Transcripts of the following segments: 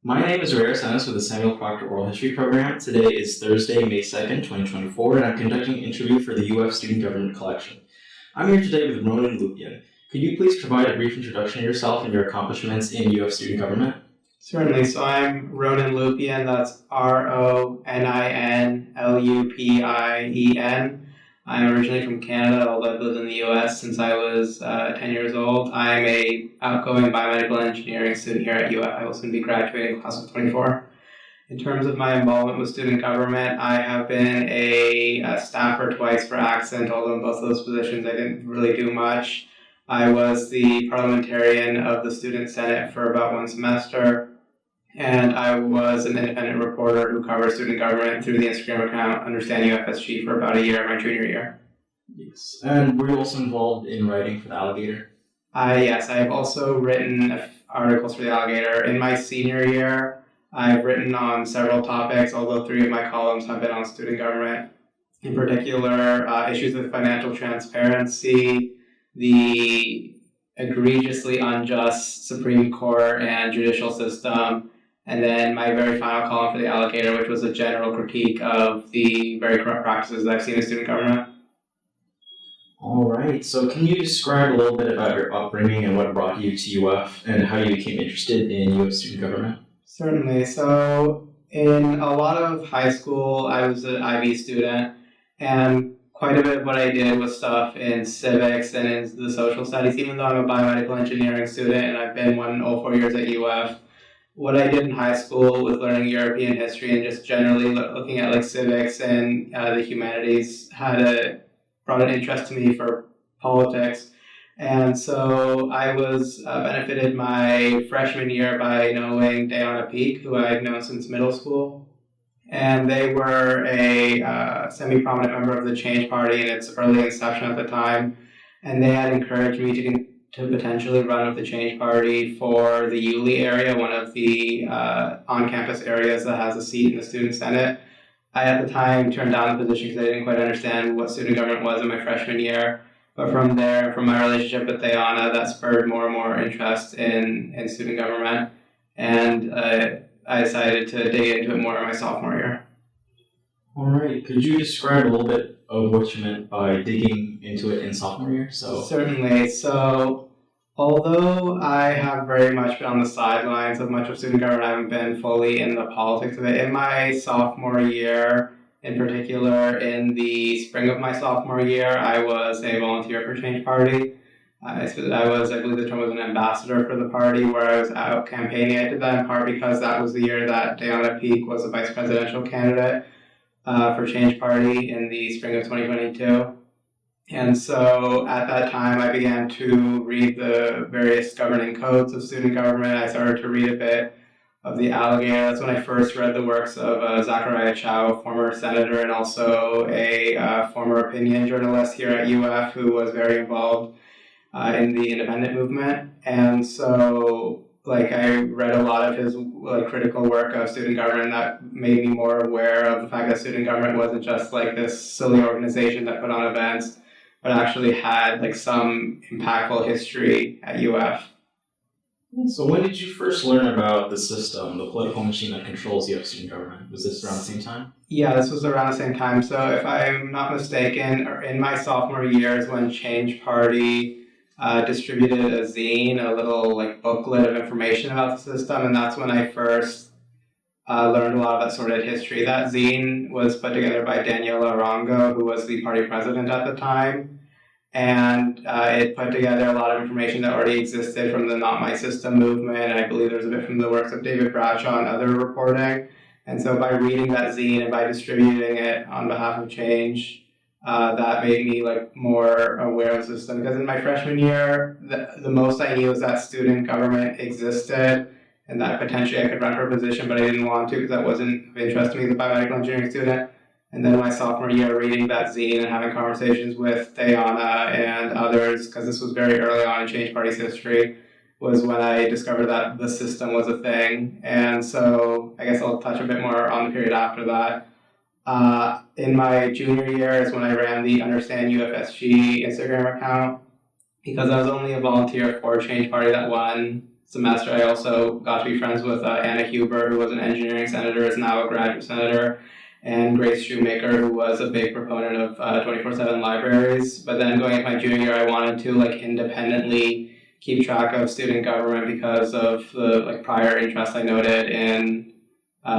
My name is Rey Arcenas with the Samuel Proctor Oral History Program. Today is Thursday, May 2nd, 2024, and I'm conducting an interview for the UF Student Government Collection. I'm here today with Ronin Lupien. Could you please provide a brief introduction of yourself and your accomplishments in UF Student Government? Certainly. So I'm Ronin Lupien, that's Roninlupien. I'm originally from Canada, although I've lived in the US since I was 10 years old. I'm a outgoing biomedical engineering student here at UF. I will soon be graduating class of 24. In terms of my involvement with student government, I have been a staffer twice for Accent, although in both of those positions I didn't really do much. I was the parliamentarian of the Student Senate for about one semester, and I was an independent reporter who covered student government through the Instagram account Understand UFSG for about a year, my junior year. Yes. And were you also involved in writing for the Alligator? Yes, I've also written articles for the Alligator. In my senior year, I've written on several topics, although 3 of my columns have been on student government. In particular, issues of financial transparency, the egregiously unjust Supreme Court and judicial system, and then my very final column for the Alligator, which was a general critique of the very corrupt practices that I've seen in student government. All right. So can you describe a little bit about your upbringing and what brought you to UF and how you became interested in UF student government? Certainly. So in a lot of high school, I was an IB student, and quite a bit of what I did was stuff in civics and in the social studies, even though I'm a biomedical engineering student and I've been one all 4 years at UF. What I did in high school with learning European history and just generally looking at civics and the humanities brought an interest to me for politics. And so I was benefited my freshman year by knowing Pugh, who I've known since middle school. And they were a semi-prominent member of the Change Party in its early inception at the time. And they had encouraged me to potentially run with the Change Party for the Yulee area, one of the on-campus areas that has a seat in the Student Senate. I, at the time, turned down the position because I didn't quite understand what student government was in my freshman year. But from there, from my relationship with Diana, that spurred more and more interest in student government. And I decided to dig into it more in my sophomore year. All right. Could you describe a little bit of what you meant by digging into it in sophomore year? Certainly. So although I have very much been on the sidelines of much of student government, I haven't been fully in the politics of it. In my sophomore year, in particular, in the spring of my sophomore year, I was a volunteer for Change Party. I believe the term was an ambassador for the party, where I was out campaigning. I did that in part because that was the year that Diana Pugh was a vice presidential candidate for Change Party in the spring of 2022. And so at that time, I began to read the various governing codes of student government. I started to read a bit of the Alligator. That's when I first read the works of Zachariah Chow, former senator and also a former opinion journalist here at UF who was very involved in the independent movement. And so I read a lot of his critical work of student government that made me more aware of the fact that student government wasn't just this silly organization that put on events, but actually had some impactful history at UF. So when did you first learn about the system, the political machine that controls UF student government? Was this around the same time? Yeah, this was around the same time. So if I'm not mistaken, in my sophomore year is when Change Party distributed a zine, a little booklet of information about the system, and that's when I first learned a lot of that sort of history. That zine was put together by Daniela Arango, who was the party president at the time, and it put together a lot of information that already existed from the Not My System movement. I believe there's a bit from the works of David Bradshaw and other reporting. And so by reading that zine and by distributing it on behalf of Change, that made me more aware of the system. Because in my freshman year, the most I knew was that student government existed and that potentially I could run for a position, but I didn't want to because that wasn't of interest to me as a biomedical engineering student. And then in my sophomore year, reading that zine and having conversations with Diana and others, because this was very early on in Change Party's history, was when I discovered that the system was a thing. And so I guess I'll touch a bit more on the period after that. In my junior year is when I ran the Understand UFSG Instagram account, because I was only a volunteer for Change Party that one semester, I also got to be friends with Anna Huber, who was an engineering senator, is now a graduate senator, and Grace Shoemaker, who was a big proponent of 24/7 libraries. But then going into my junior year, I wanted to independently keep track of student government because of the prior interest I noted in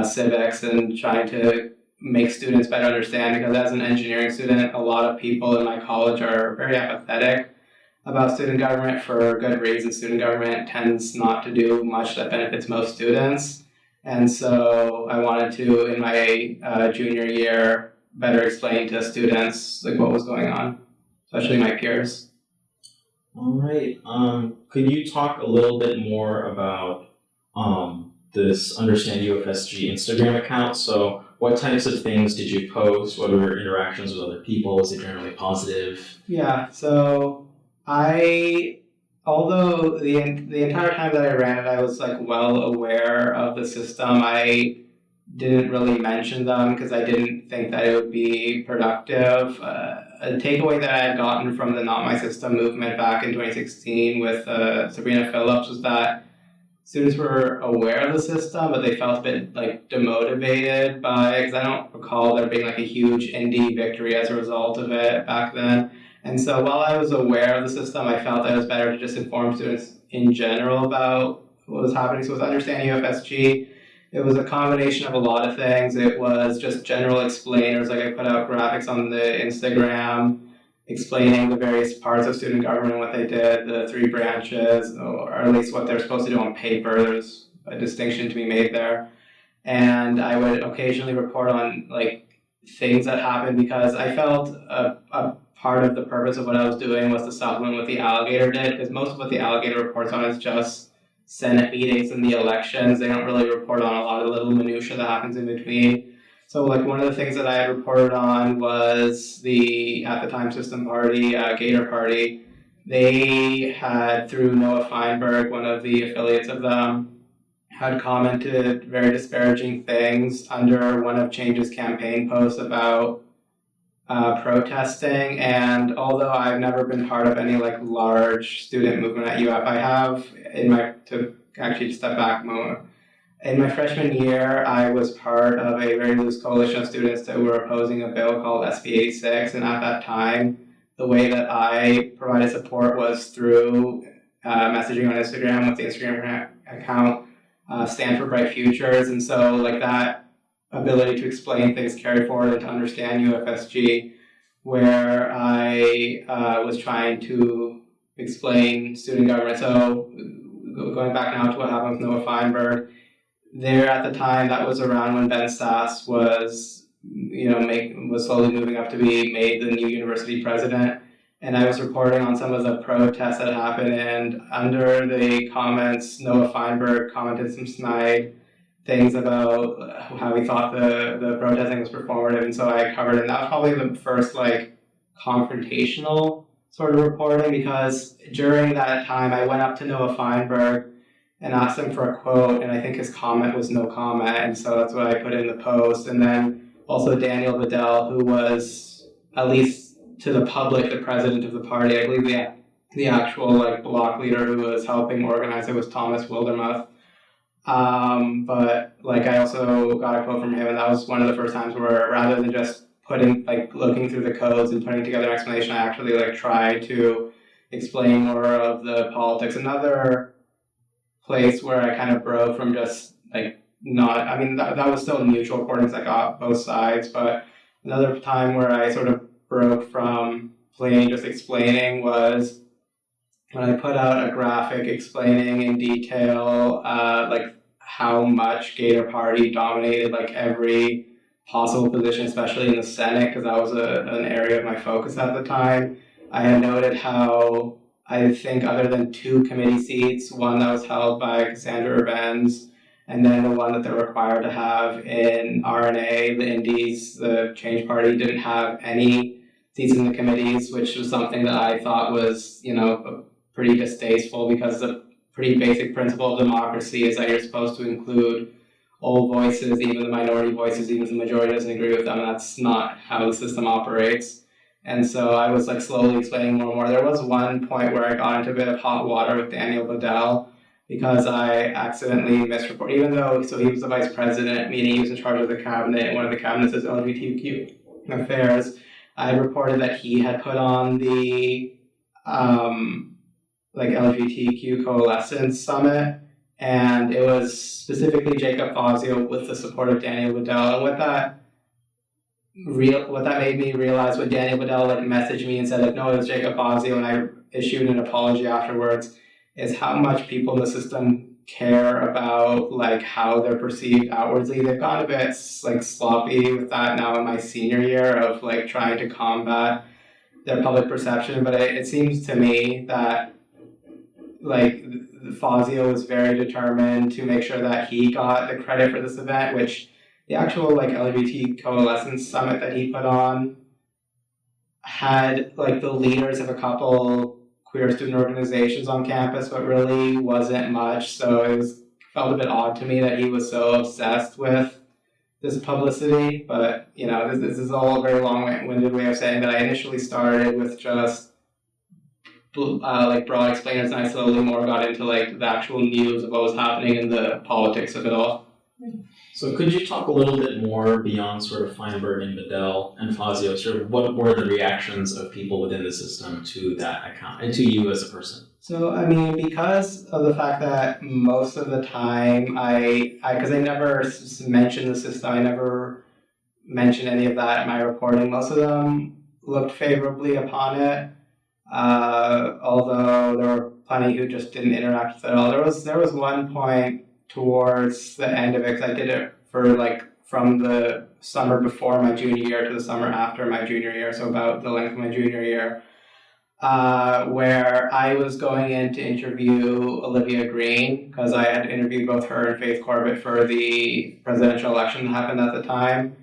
civics and trying to make students better understand, because as an engineering student, a lot of people in my college are very apathetic about student government for good reason. Student government tends not to do much that benefits most students. And so I wanted to, in my junior year, better explain to students what was going on, especially my peers. All right. Could you talk a little bit more about this Understand UFSG Instagram account? So what types of things did you post? What were interactions with other people? Was it generally positive? Yeah, so although the entire time that I ran it, I was well aware of the system. I didn't really mention them because I didn't think that it would be productive. A takeaway that I had gotten from the Not My System movement back in 2016 with Sabrina Phillips was that students were aware of the system, but they felt a bit demotivated by it, because I don't recall there being a huge indie victory as a result of it back then. And so while I was aware of the system, I felt that it was better to just inform students in general about what was happening. So with Understanding UFSG, it was a combination of a lot of things. It was just general explainers, I put out graphics on the Instagram explaining the various parts of student government and what they did, the three branches, or at least what they're supposed to do on paper. There's a distinction to be made there. And I would occasionally report on things that happened, because I felt a part of the purpose of what I was doing was to supplement what the Alligator did, because most of what the Alligator reports on is just Senate meetings and the elections. They don't really report on a lot of the little minutia that happens in between. So one of the things that I had reported on was the, at the time, System Party, Gator Party. They had, through Noah Feinberg, one of the affiliates of them, had commented very disparaging things under one of Change's campaign posts about protesting. And although I've never been part of any large student movement at UF, I have, to actually step back a moment, in my freshman year, I was part of a very loose coalition of students that were opposing a bill called SB 86, and at that time, the way that I provided support was through messaging on Instagram with the Instagram account Stand for Bright Futures. And so that ability to explain things carried forward and to understand UFSG, where I was trying to explain student government. So going back now to what happened with Noah Feinberg, there at the time, that was around when Ben Sass was slowly moving up to be made the new university president. And I was reporting on some of the protests that happened, and under the comments, Noah Feinberg commented some snide things about how he thought the protesting was performative, and so I covered it. And that was probably the first confrontational sort of reporting, because during that time I went up to Noah Feinberg and asked him for a quote, and I think his comment was no comment, and so that's what I put in the post. And then also Daniel Bedell, who was, at least to the public, the president of the party. I believe the actual block leader who was helping organize it was Thomas Wildermuth. But I also got a quote from him, and that was one of the first times where, rather than just looking through the codes and putting together an explanation, I actually tried to explain more of the politics. Another place where I kind of broke from just that was still neutral reporting, I got both sides, but another time where I sort of broke from plain just explaining was when I put out a graphic explaining in detail how much Gator Party dominated every possible position, especially in the Senate, because that was an area of my focus at the time. I had noted how I think, other than 2 committee seats, one that was held by Cassandra Urbanz, and then the one that they're required to have in RNA, the Indies, the Change Party didn't have any seats in the committees, which was something that I thought was, pretty distasteful, because the pretty basic principle of democracy is that you're supposed to include all voices, even the minority voices, even if the majority doesn't agree with them. That's not how the system operates. And so I was slowly explaining more and more. There was one point where I got into a bit of hot water with Daniel Bedell, because I accidentally misreported, even though, so he was the vice president, meaning he was in charge of the cabinet, and one of the cabinets is LGBTQ affairs. I reported that he had put on the LGBTQ Coalescence Summit, and it was specifically Jacob Fazio with the support of Daniel Liddell. And what that made me realize, when Daniel Liddell messaged me and said no, it was Jacob Fazio, and I issued an apology afterwards, is how much people in the system care about how they're perceived outwardly. They've gone a bit sloppy with that now in my senior year of trying to combat their public perception. But it seems to me that Fazio was very determined to make sure that he got the credit for this event, which the actual LGBT Coalescence Summit that he put on had the leaders of a couple queer student organizations on campus, but really wasn't much. So it felt a bit odd to me that he was so obsessed with this publicity. But this is all a very long-winded way of saying that I initially started with just broad explainers, and I slowly more got into the actual news of what was happening and the politics of it all. So could you talk a little bit more beyond sort of Feinberg and Bedell and Fazio, sort of what were the reactions of people within the system to that account and to you as a person? So, because of the fact that most of the time because I never mentioned the system, I never mentioned any of that in my reporting, most of them looked favorably upon it, although there were plenty who just didn't interact with it at all. There was one point towards the end of it, because I did it for from the summer before my junior year to the summer after my junior year, so about the length of my junior year, where I was going in to interview Olivia Green, because I had interviewed both her and Faith Corbett for the presidential election that happened at the time,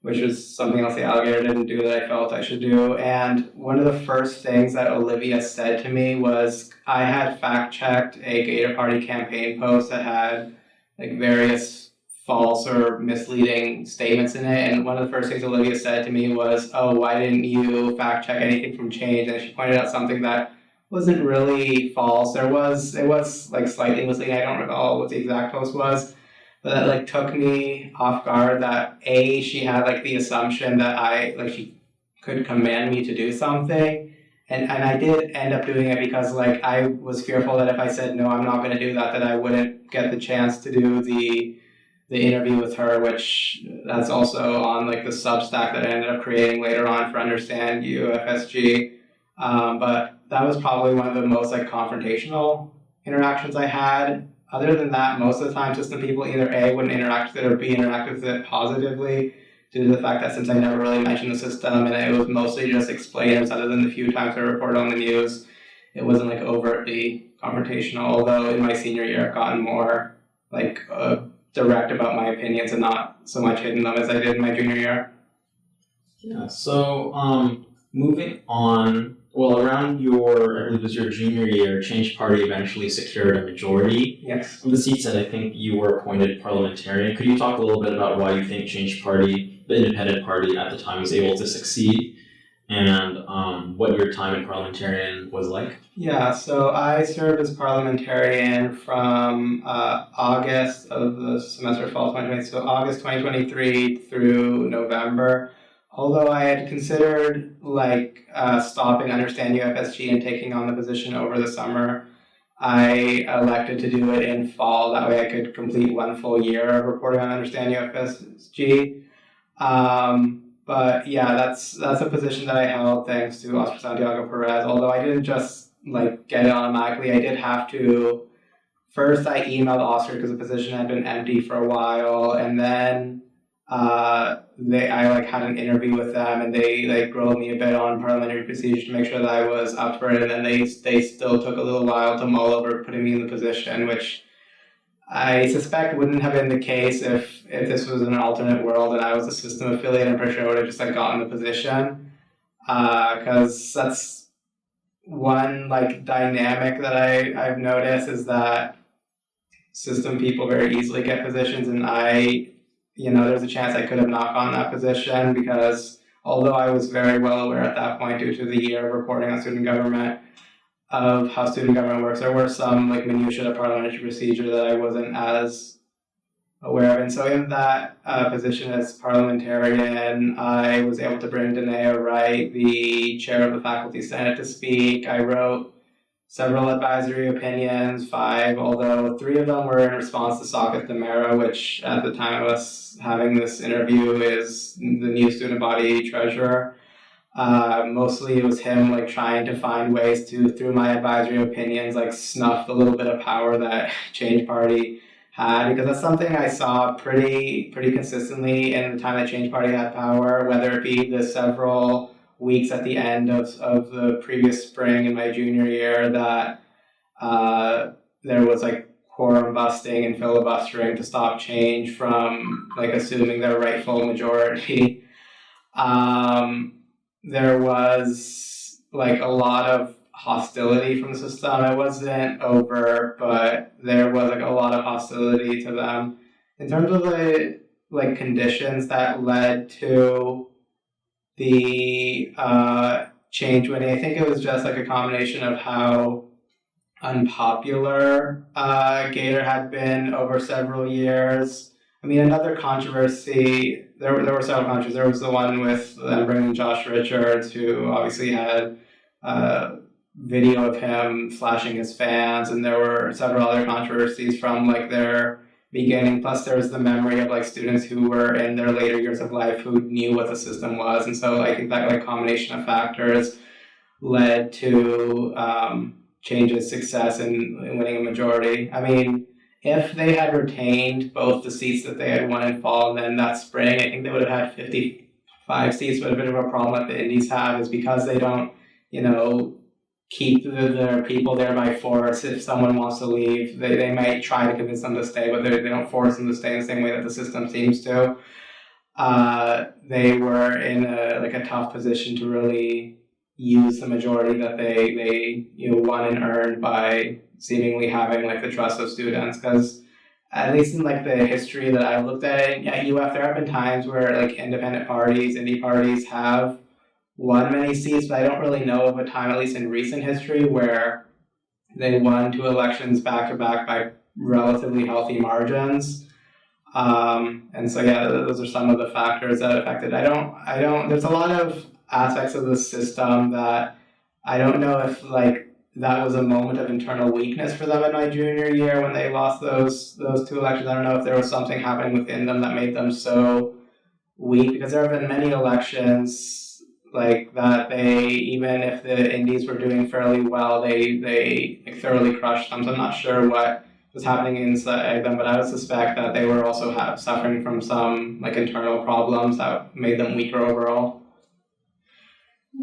which was something else the Alligator didn't do that I felt I should do. And one of the first things that Olivia said to me was, I had fact-checked a Gator Party campaign post that had various false or misleading statements in it. And one of the first things Olivia said to me was, oh, why didn't you fact-check anything from Change? And she pointed out something that wasn't really false. It was slightly misleading. I don't recall what the exact post was. But that took me off guard, that she had the assumption that she could command me to do something. And I did end up doing it because I was fearful that if I said no, I'm not going to do that, that I wouldn't get the chance to do the interview with her, which that's also on the Substack that I ended up creating later on for Understand UFSG. But that was probably one of the most confrontational interactions I had. Other than that, most of the time, system people either A, wouldn't interact with it, or B, interact with it positively, due to the fact that since I never really mentioned the system, and it was mostly just explainers, other than the few times I reported on the news, it wasn't overtly confrontational, although in my senior year I've gotten more direct about my opinions and not so much hidden them as I did in my junior year. Yeah, so moving on, well, around I believe it was your junior year, Change Party eventually secured a majority of the seats, and I think you were appointed parliamentarian. Could you talk a little bit about why you think Change Party, the independent party at the time, was able to succeed, and what your time in parliamentarian was like? Yeah, so I served as parliamentarian from August of the semester fall 2020, so August 2023 through November. Although I had considered stopping Understand UFSG and taking on the position over the summer, I elected to do it in fall. That way I could complete 1 full year of reporting on Understand UFSG. But yeah, that's a position that I held thanks to Oscar Santiago Perez. Although I didn't just get it automatically, I did have to. First, I emailed Oscar because the position had been empty for a while, and then I had an interview with them, and they grilled me a bit on parliamentary procedure to make sure that I was up for it, and then they still took a little while to mull over putting me in the position, which I suspect wouldn't have been the case if this was an alternate world and I was a system affiliate. I'm pretty sure I would have just gotten the position, because that's one dynamic that I've noticed, is that system people very easily get positions, and there's a chance I could have not gotten that position, because although I was very well aware at that point due to the year of reporting on student government, of how student government works. There were some like minutiae of parliamentary procedure that I wasn't as aware of. And so in that position as parliamentarian, I was able to bring Danae Wright, the chair of the Faculty Senate, to speak. I wrote several advisory opinions, 5, although 3 of them were in response to Saket Demera, which at the time of us having this interview is the new student body treasurer. Mostly it was him like trying to find ways to, through my advisory opinions, like snuff the little bit of power that Change Party had, because that's something I saw pretty consistently in the time that Change Party had power, whether it be the several weeks at the end of the previous spring in my junior year that there was like quorum busting and filibustering to stop Change from like assuming their rightful majority. There was like a lot of hostility from the system. It wasn't overt, but there was like a lot of hostility to them. In terms of the like conditions that led to the change winning, I think it was just like a combination of how unpopular Gator had been over several years. I mean, another controversy, there were several controversies. There was the one with them bringing Josh Richards, who obviously had video of him flashing his fans, and there were several other controversies from like their beginning. Plus, there was the memory of like students who were in their later years of life who knew what the system was, and so I think that like combination of factors led to Change's success in winning a majority. I mean, if they had retained both the seats that they had won in fall and then that spring, I think they would have had 55 seats. But a bit of a problem that the Indies have is because they don't, keep their people there by force. If someone wants to leave, they might try to convince them to stay, but they don't force them to stay in the same way that the system seems to. They were in a tough position to really use the majority that they won and earned by seemingly having like the trust of students, because at least in like the history that I've looked at UF, there have been times where like independent parties, indie parties have won many seats, but I don't really know of a time, at least in recent history, where they won 2 elections back to back by relatively healthy margins. And so those are some of the factors that affected. There's a lot of aspects of the system that I don't know if like that was a moment of internal weakness for them in my junior year when they lost those 2 elections. I don't know if there was something happening within them that made them so weak, because there have been many elections like that they, even if the Indies were doing fairly well, they like thoroughly crushed them. So I'm not sure what was happening inside them, but I would suspect that they were also suffering from some like internal problems that made them weaker overall.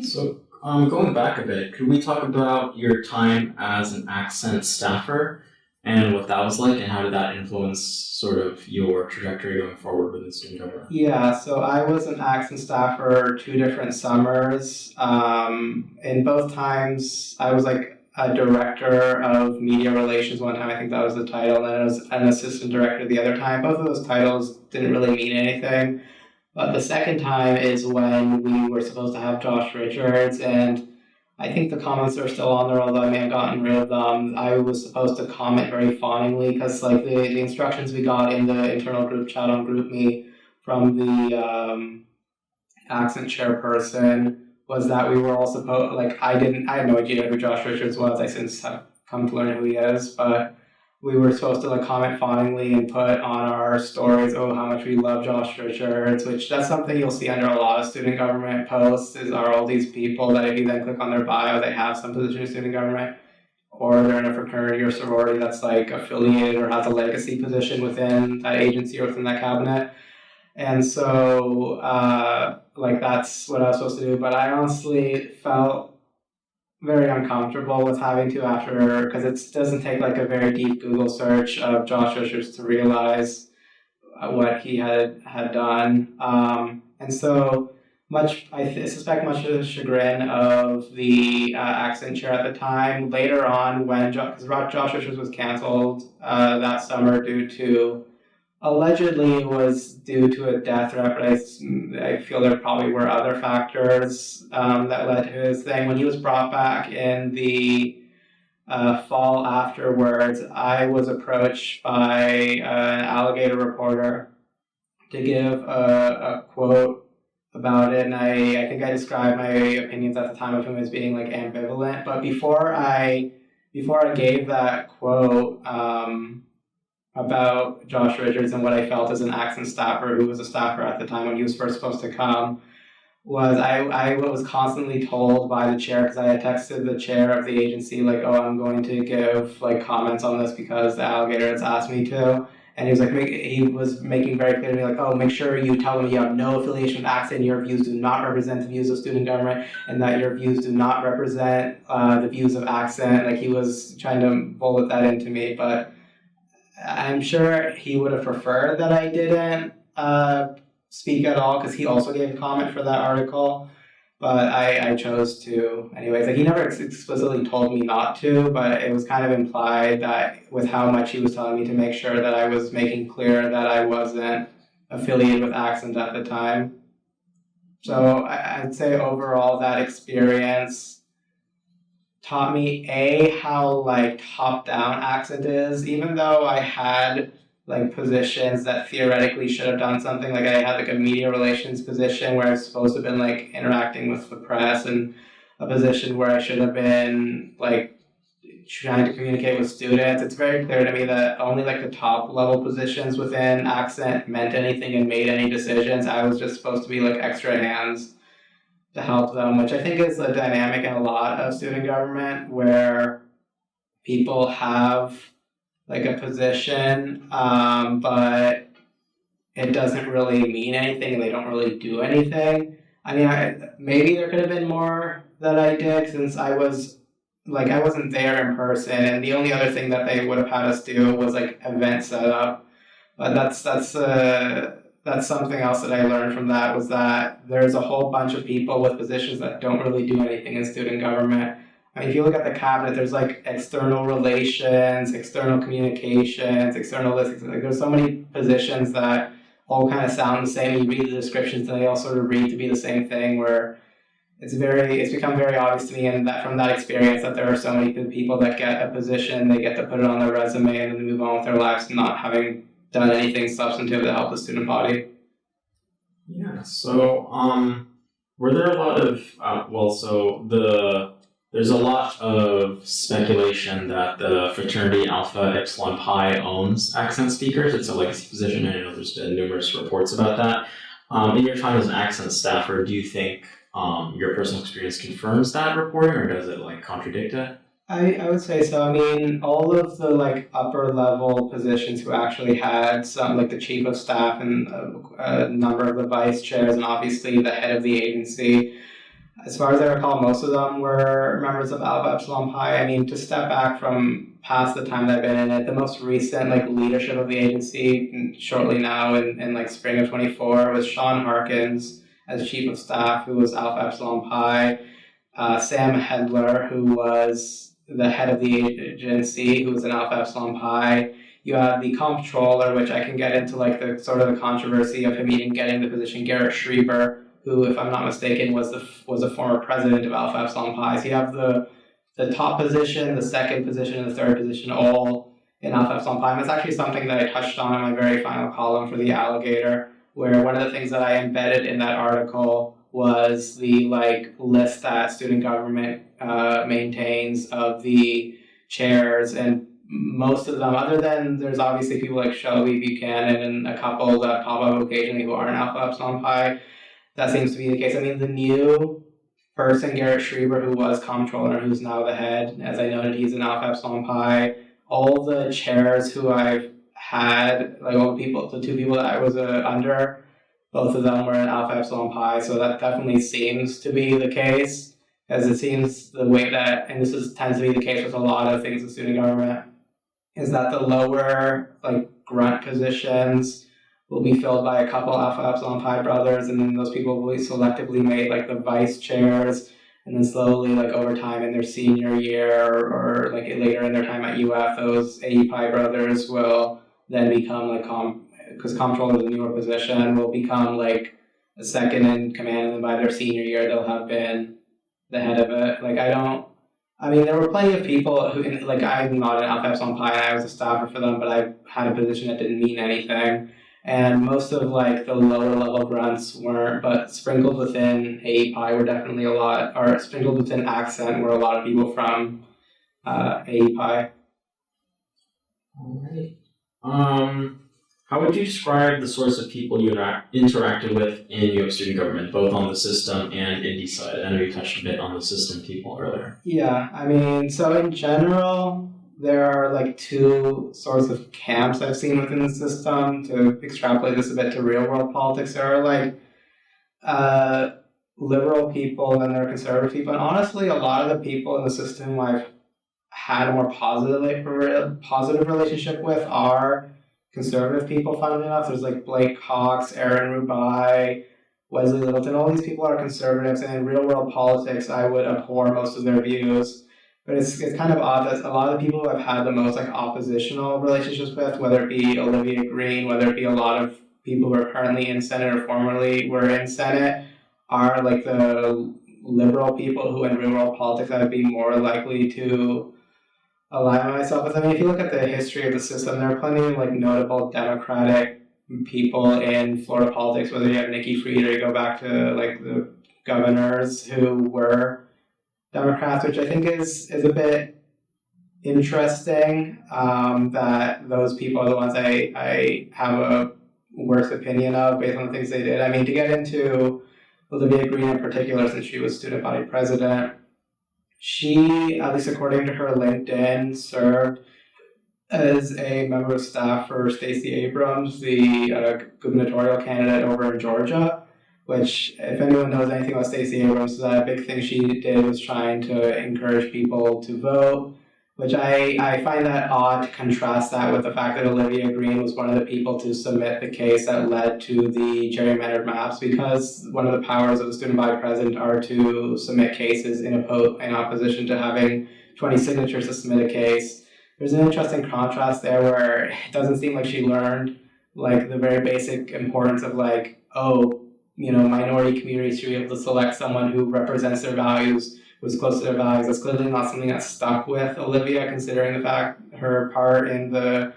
So, going back a bit, could we talk about your time as an accent staffer and what that was like, and how did that influence sort of your trajectory going forward within student government? Yeah, so I was an accent staffer 2 different summers. In both times, I was like a director of media relations one time, I think that was the title, and then I was an assistant director the other time. Both of those titles didn't really mean anything. But the second time is when we were supposed to have Josh Richards, and I think the comments are still on there, although I may have gotten rid of them. I was supposed to comment very fawningly, because like the instructions we got in the internal group chat on GroupMe from the accent chairperson was that we were all supposed, like I had no idea who Josh Richards was. I since have come to learn who he is, but we were supposed to like comment fawningly and put on our stories, how much we love Josh Richards, which that's something you'll see under a lot of student government posts, are all these people that if you then click on their bio, they have some position in student government, or they're in a fraternity or sorority that's like affiliated or has a legacy position within that agency or within that cabinet. And so that's what I was supposed to do, but I honestly felt very uncomfortable with having to after, because it doesn't take like a very deep Google search of Josh Richards to realize what he had done. And so I suspect much to the chagrin of the accent chair at the time. Later on, when because Josh Richards was canceled that summer due to, allegedly it was due to a death threat, but I feel there probably were other factors that led to his thing. When he was brought back in the fall afterwards, I was approached by an alligator reporter to give a quote about it, and I think I described my opinions at the time of him as being like ambivalent. But before I gave that quote about Josh Richards and what I felt as an accent staffer who was a staffer at the time when he was first supposed to come, was I was constantly told by the chair, because I had texted the chair of the agency like, oh, I'm going to give like comments on this because the alligator has asked me to. And he was like, he was making very clear to me like, oh, make sure you tell them you have no affiliation with accent, your views do not represent the views of student government, and that your views do not represent the views of accent. Like he was trying to bullet that into me, but I'm sure he would have preferred that I didn't speak at all, because he also gave a comment for that article, but I chose to anyways. Like he never explicitly told me not to, but it was kind of implied that with how much he was telling me to make sure that I was making clear that I wasn't affiliated with Accent at the time. So I'd say overall that experience taught me how like top down Accent is, even though I had like positions that theoretically should have done something. Like I had like a media relations position where I was supposed to have been like interacting with the press, and a position where I should have been like trying to communicate with students. It's very clear to me that only like the top level positions within Accent meant anything and made any decisions. I was just supposed to be like extra hands to help them, which I think is a dynamic in a lot of student government where people have like a position, but it doesn't really mean anything and they don't really do anything. I mean, maybe there could have been more that I did, since I wasn't there in person, and the only other thing that they would have had us do was like event setup. But that's something else that I learned from that, was that there's a whole bunch of people with positions that don't really do anything in student government. I mean, if you look at the cabinet, there's like external relations, external communications, external lists. Like there's so many positions that all kind of sound the same. You read the descriptions and they all sort of read to be the same thing, where it's become very obvious to me, and that from that experience, that there are so many people that get a position, they get to put it on their resume and then move on with their lives, not having done anything substantive to help the student body. Yeah, so were there a lot of there's a lot of speculation that the fraternity Alpha Epsilon Pi owns accent speakers. It's a legacy position. I know there's been numerous reports about that. In your time as an accent staffer, do you think your personal experience confirms that reporting, or does it like contradict it? I would say so. I mean, all of the like upper level positions who actually had some, like the chief of staff and a number of the vice chairs, and obviously the head of the agency, as far as I recall, most of them were members of Alpha Epsilon Pi. I mean, to step back from past the time that I've been in it, the most recent like leadership of the agency, shortly now in like spring of 24, was Sean Harkins as chief of staff, who was Alpha Epsilon Pi. Sam Hedler, who was the head of the agency, who was an Alpha Epsilon Pi. You have the comptroller, which I can get into like the sort of the controversy of him even getting the position, Garrett Schreiber, who, if I'm not mistaken, was a former president of Alpha Epsilon Pi. So you have the top position, the second position, and the third position all in Alpha Epsilon Pi. And that's actually something that I touched on in my very final column for the Alligator, where one of the things that I embedded in that article was the like list that student government maintains of the chairs, and most of them, other than there's obviously people like Shelby Buchanan and a couple that pop up occasionally who aren't Alpha Epsilon Pi, that seems to be the case. I mean, the new person, Garrett Schreiber, who was comptroller, who's now the head, as I noted, he's an Alpha Epsilon Pi. All the chairs who I've had, like all the two people that I was under, both of them were an Alpha Epsilon Pi, so that definitely seems to be the case, as it seems the way that, and tends to be the case with a lot of things in student government, is that the lower, like, grunt positions will be filled by a couple Alpha Epsilon Pi brothers, and then those people will be selectively made like the vice chairs, and then slowly, like over time in their senior year or like later in their time at UF, those AE Pi brothers will then become like because comptroller is a newer position, will become like a second in command, and then by their senior year they'll have been the head of it. Like I I mean, there were plenty of people who, like, I'm not an UFSG Pi, and I was a staffer for them, but I had a position that didn't mean anything. And most of, like, the lower level grunts weren't, but sprinkled within AEPi were definitely a lot, or sprinkled within Accent were a lot of people from AEPi. Alright. How would you describe the sorts of people you interacted with in UF student government, both on the system and indie side? I know you touched a bit on the system people earlier. Yeah, I mean, so in general, there are like two sorts of camps I've seen within the system. To extrapolate this a bit to real world politics, there are like liberal people and there are conservative people. And honestly, a lot of the people in the system I've had a more positive relationship with are conservative people, funnily enough. There's like Blake Cox, Aaron Rubai, Wesley Littleton. All these people are conservatives, and in real world politics, I would abhor most of their views. But it's kind of odd that a lot of the people who I've had the most like oppositional relationships with, whether it be Olivia Green, whether it be a lot of people who are currently in Senate or formerly were in Senate, are like the liberal people who in real world politics I would be more likely to align myself with. I mean, if you look at the history of the system, there are plenty of like notable Democratic people in Florida politics, whether you have Nikki Fried or you go back to like the governors who were Democrats, which I think is a bit interesting, that those people are the ones I have a worse opinion of based on the things they did. I mean, to get into Olivia Green in particular, since she was student body president, she, at least according to her LinkedIn, served as a member of staff for Stacey Abrams, the gubernatorial candidate over in Georgia, which, if anyone knows anything about Stacey Abrams, a big thing she did was trying to encourage people to vote, which I find that odd to contrast that with the fact that Olivia Green was one of the people to submit the case that led to the gerrymandered maps, because one of the powers of the student body president are to submit cases in opposition to having 20 signatures to submit a case. There's an interesting contrast there where it doesn't seem like she learned like the very basic importance of like, minority communities should be able to select someone who represents their values, who's close to their values. That's clearly not something that stuck with Olivia, considering the fact her part in the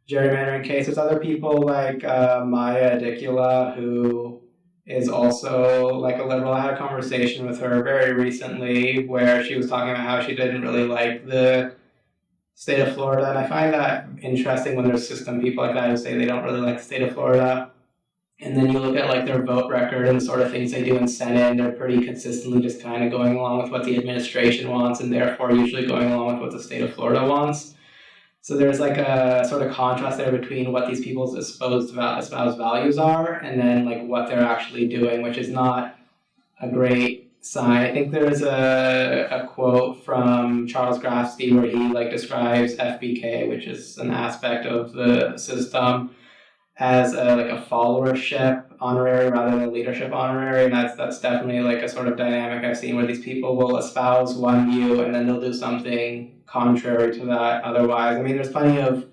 gerrymandering case. There's other people like Maya Adicula, who is also like a liberal. I had a conversation with her very recently where she was talking about how she didn't really like the state of Florida, and I find that interesting when there's system people like that who say they don't really like the state of Florida. And then you look at like their vote record and the sort of things they do in Senate, and they're pretty consistently just kind of going along with what the administration wants, and therefore usually going along with what the state of Florida wants. So there's like a sort of contrast there between what these people's espoused values are and then like what they're actually doing, which is not a great sign. I think there's a quote from Charles Grafstein where he like describes FBK, which is an aspect of the system, as a followership honorary rather than a leadership honorary, and that's definitely like a sort of dynamic I've seen where these people will espouse one view and then they'll do something contrary to that otherwise. I mean, there's plenty of,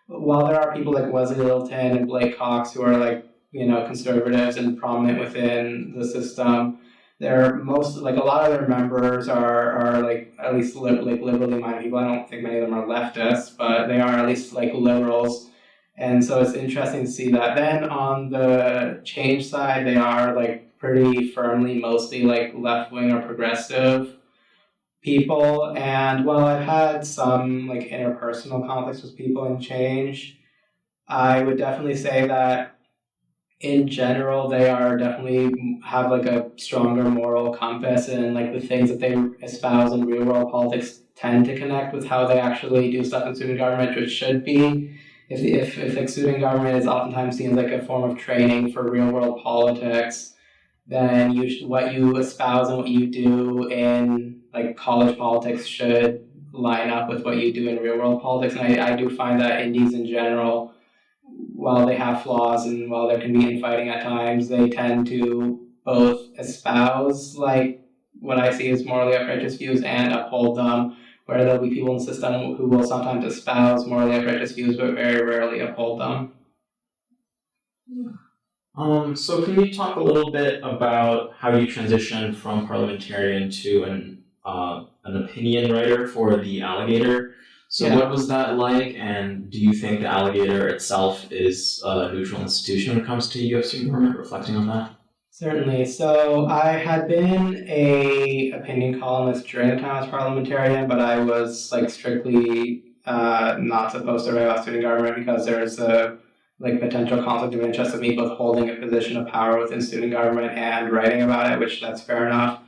while there are people like Wesley Littleton and Blake Cox who are like, conservatives and prominent within the system, they're most, like a lot of their members are like at least liberally minded people. I don't think many of them are leftists, but they are at least like liberals. And so it's interesting to see that. Then on the change side, they are like pretty firmly mostly like left-wing or progressive people. And while I've had some like interpersonal conflicts with people in change, I would definitely say that in general, they are definitely have like a stronger moral compass, and like the things that they espouse in real world politics tend to connect with how they actually do stuff in student government, which should be. If like student government is oftentimes seen as like a form of training for real world politics, then what you espouse and what you do in like college politics should line up with what you do in real world politics. And I do find that indies in general, while they have flaws and while there can be infighting at times, they tend to both espouse like what I see as morally outrageous views and uphold them, where there'll be people in the system who will sometimes espouse morally outrageous views but very rarely uphold them. So can you talk a little bit about how you transitioned from parliamentarian to an an opinion writer for the Alligator. So Yeah. what was that like, and do you think the Alligator itself is a neutral institution when it comes to U.S. student government, reflecting on that? Certainly. So I had been a opinion columnist during the time I was parliamentarian, but I was like strictly not supposed to write about student government because there's a like potential conflict of interest of me both holding a position of power within student government and writing about it, which that's fair enough.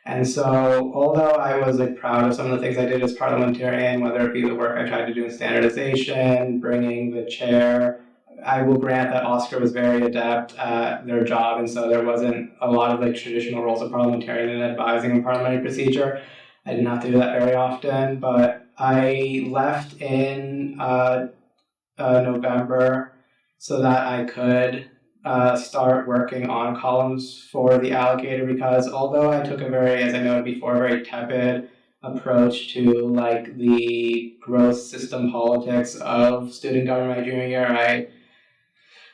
And so, although I was like proud of some of the things I did as parliamentarian, whether it be the work I tried to do in standardization, bringing the chair, I will grant that Oscar was very adept at their job, and so there wasn't a lot of like traditional roles of parliamentarian in advising on parliamentary procedure. I didn't have to do that very often, but I left in November so that I could start working on columns for the Alligator, because although I took a very, as I noted before, very tepid approach to like the growth system politics of student government my junior year, I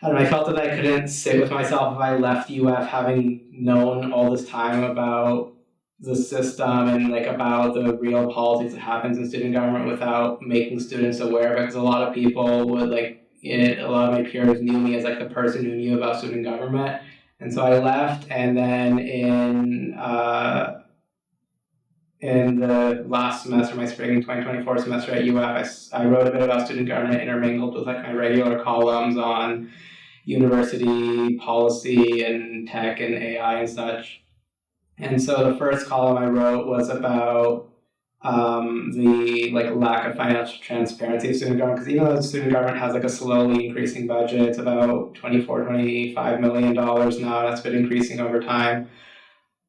don't know, I felt that I couldn't sit with myself if I left UF having known all this time about the system and like about the real politics that happens in student government without making students aware of it, because a lot of people would like, a lot of my peers knew me as like the person who knew about student government. And so I left, and then in the last semester, my spring 2024 semester at UF, I wrote a bit about student government intermingled with like my regular columns on university policy and tech and AI and such. And so the first column I wrote was about the like lack of financial transparency of student government, because even though student government has like a slowly increasing budget, it's about $25 million now, and that's been increasing over time.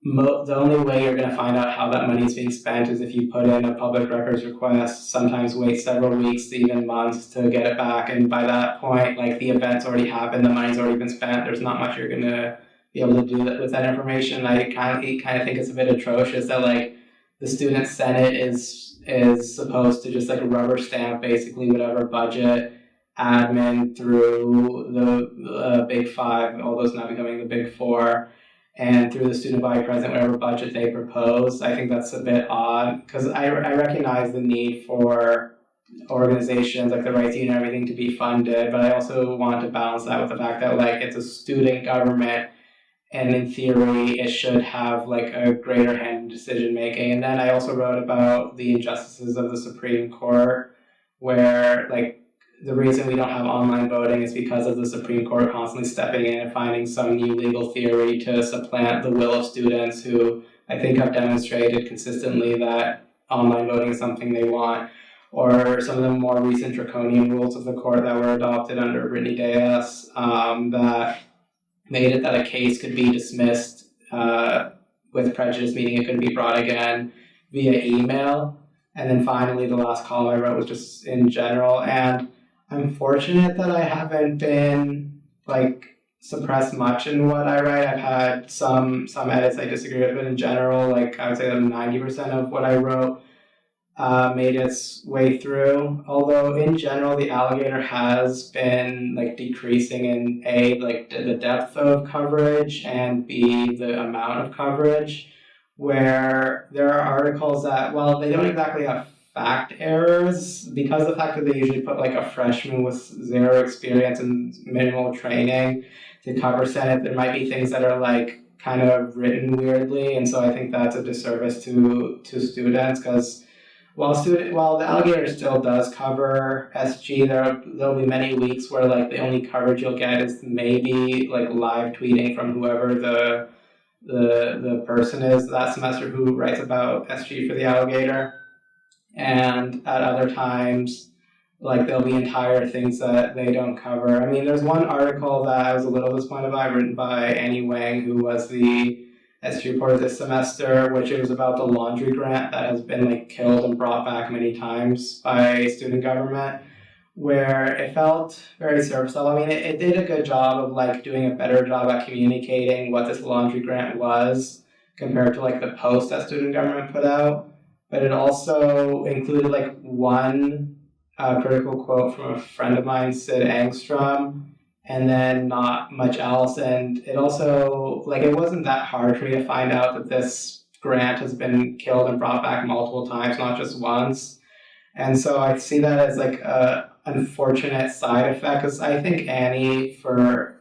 The only way you're going to find out how that money is being spent is if you put in a public records request, sometimes wait several weeks to even months to get it back, and by that point, like the event's already happened, the money's already been spent, there's not much you're going to be able to do with that information. I kind of think it's a bit atrocious that like the student senate is supposed to just like rubber stamp basically whatever budget admin through the big five, all those now becoming the big four, and through the student body president whatever budget they propose. I think that's a bit odd, because I recognize the need for organizations like the rights union and everything to be funded, but I also want to balance that with the fact that like it's a student government, and in theory, it should have like a greater hand in decision making. And then I also wrote about the injustices of the Supreme Court, where like the reason we don't have online voting is because of the Supreme Court constantly stepping in and finding some new legal theory to supplant the will of students, who I think have demonstrated consistently that online voting is something they want. Or some of the more recent draconian rules of the court that were adopted under Brittany Diaz that made it that a case could be dismissed with prejudice, meaning it couldn't be brought again via email. And then finally, the last column I wrote was just in general. And I'm fortunate that I haven't been like suppressed much in what I write. I've had some edits I disagree with, but in general, like I would say that 90% of what I wrote made its way through. Although in general, the Alligator has been like decreasing in A, like the depth of coverage, and B, the amount of coverage, where there are articles that, well, they don't exactly have fact errors, because of the fact that they usually put like a freshman with zero experience and minimal training to cover Senate, there might be things that are like kind of written weirdly, and so I think that's a disservice to students, because while the Alligator still does cover SG, there'll be many weeks where like the only coverage you'll get is maybe like live tweeting from whoever the person is that semester who writes about SG for the Alligator, and at other times like there'll be entire things that they don't cover. I mean, there's one article that I was a little disappointed by, written by Annie Wang, who was the SG reporter this semester, which it was about the laundry grant that has been like killed and brought back many times by student government, where it felt very surface level. I mean, it did a good job of like doing a better job at communicating what this laundry grant was compared to like the post that student government put out, but it also included like one critical quote from a friend of mine, Sid Angstrom, and then not much else. And it also, like, it wasn't that hard for me to find out that this grant has been killed and brought back multiple times, not just once. And so I see that as like a unfortunate side effect, because I think Annie, for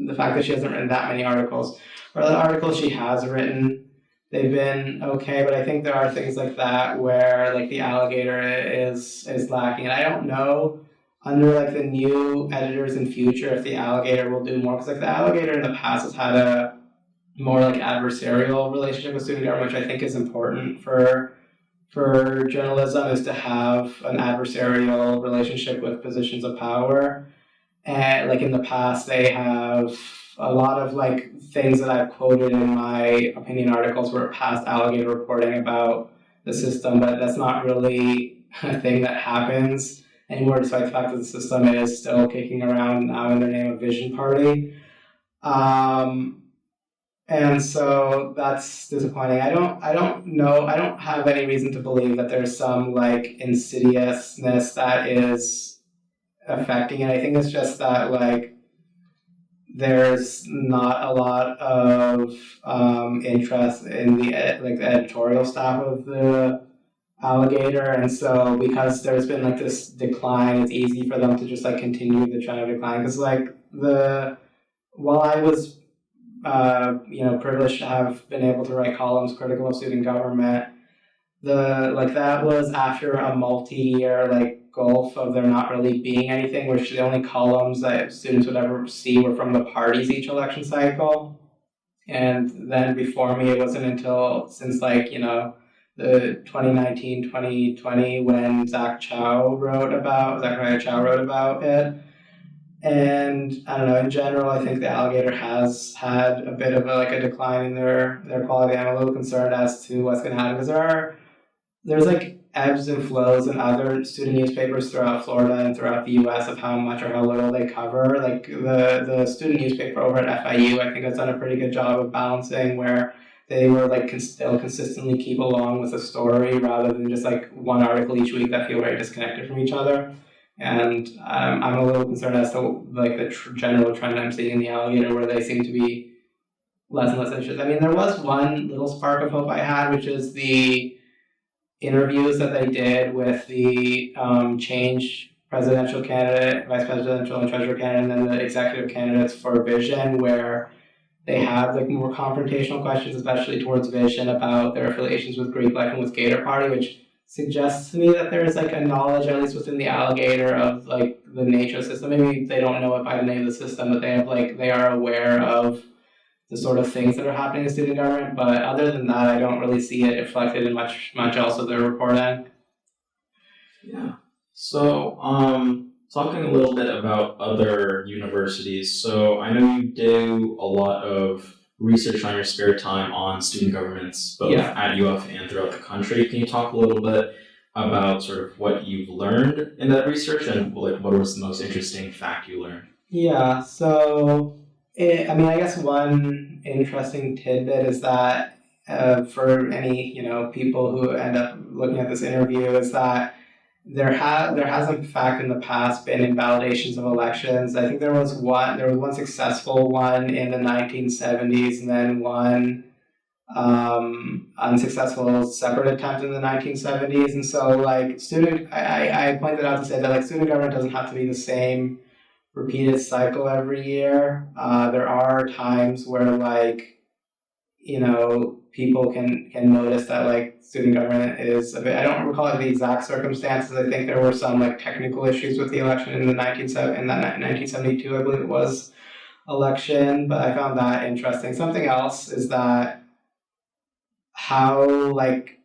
the fact that she hasn't written that many articles, or the articles she has written, they've been okay, but I think there are things like that where like the alligator is lacking. And I don't know under like the new editors in future if the alligator will do more, because like the alligator in the past has had a more like adversarial relationship with student government, which I think is important for journalism, is to have an adversarial relationship with positions of power. And like in the past, they have a lot of like things that I've quoted in my opinion articles were past alligator reporting about the system, but that's not really a thing that happens anymore, despite the fact that the system is still kicking around now in their name of Vision Party. And so that's disappointing. I don't know. I don't have any reason to believe that there's some like insidiousness that is affecting it. I think it's just that like there's not a lot of interest in the editorial staff of the alligator, and so because there's been like this decline, it's easy for them to just like continue the trend of decline. Because like while I was privileged to have been able to write columns critical of student government, that was after a multi-year like gulf of there not really being anything, which the only columns that students would ever see were from the parties each election cycle. And then before me, it wasn't until since the 2019-2020 when Zach Ryan Chow wrote about it. And I don't know, in general, I think the alligator has had a bit of a decline in their quality. I'm a little concerned as to what's going to happen, because there's like ebbs and flows in other student newspapers throughout Florida and throughout the U.S. of how much or how little they cover. Like the student newspaper over at FIU, I think has done a pretty good job of balancing, where they were they'll consistently keep along with a story rather than just like one article each week that feel very disconnected from each other. And I'm a little concerned as to like the general trend I'm seeing in the alligator, where they seem to be less and less interested. I mean, there was one little spark of hope I had, which is the interviews that they did with the change presidential candidate, vice presidential and treasurer candidate, and then the executive candidates for Vision, where they had like more confrontational questions, especially towards Vision, about their affiliations with Greek Life and with Gator Party, which suggests to me that there's like a knowledge, at least within the alligator, of like the nature of the system. Maybe they don't know it by the name of the system, but they are aware of the sort of things that are happening in student government. But other than that, I don't really see it reflected in much else of their reporting. Yeah. So, talking a little bit about other universities. So I know you do a lot of research on your spare time on student governments, both at UF and throughout the country. Can you talk a little bit about sort of what you've learned in that research, and like what was the most interesting fact you learned? Yeah, so I guess one interesting tidbit is that for any people who end up looking at this interview, is that there has in fact in the past been invalidations of elections. I think there was one successful one in the 1970s, and then one unsuccessful separate attempt in the 1970s. And so like I pointed out to say that like student government doesn't have to be the same repeated cycle every year. There are times where people can notice that like student government is a bit. I don't recall the exact circumstances. I think there were some like technical issues with the election in that 1972, I believe it was, election. But I found that interesting. Something else is that how like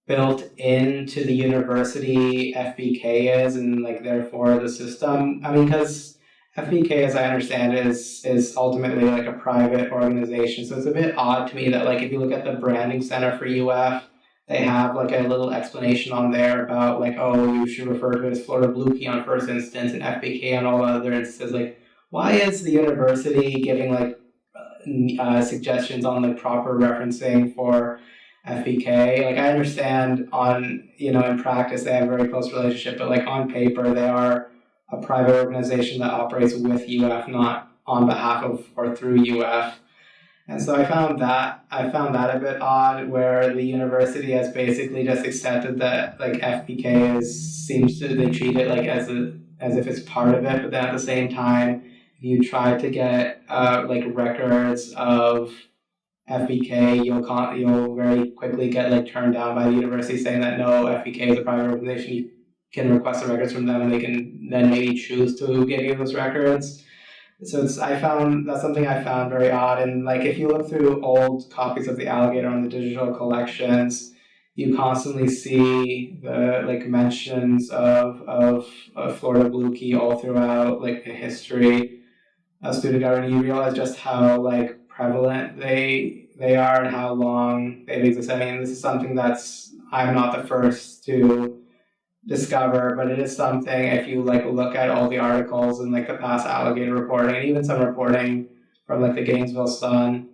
built into the university FBK is, and like therefore the system. I mean, because FBK, as I understand it, is ultimately like a private organization. So it's a bit odd to me that like if you look at the branding center for UF, they have like a little explanation on there about like, oh, you should refer to it as Florida Lupien on first instance and FBK on all other instances. Like, why is the university giving like suggestions on like proper referencing for FBK? Like I understand in practice they have a very close relationship, but like on paper they are a private organization that operates with UF, not on behalf of or through UF. And so I found that a bit odd, where the university has basically just accepted that like FPK they treat it like as if it's part of it, but then at the same time, if you try to get like records of FBK, you'll very quickly get like turned down by the university, saying that no, FBK is a private organization. You can request the records from them, and they can then maybe choose to give you those records. So that's something I found very odd. And like if you look through old copies of the Alligator on the digital collections, you constantly see the like mentions of Florida Blue Key all throughout like the history of student government. You realize just how like prevalent they are and how long they've existed. I mean, this is something I'm not the first to discover, but it is something, if you like look at all the articles and like the past Alligator reporting, and even some reporting from like the Gainesville Sun,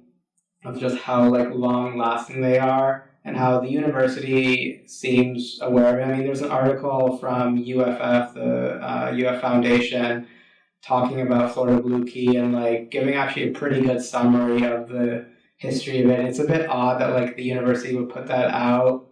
of just how like long lasting they are and how the university seems aware of it. I mean, there's an article from UFF, the UF Foundation, talking about Florida Blue Key and like giving actually a pretty good summary of the history of it. And it's a bit odd that like the university would put that out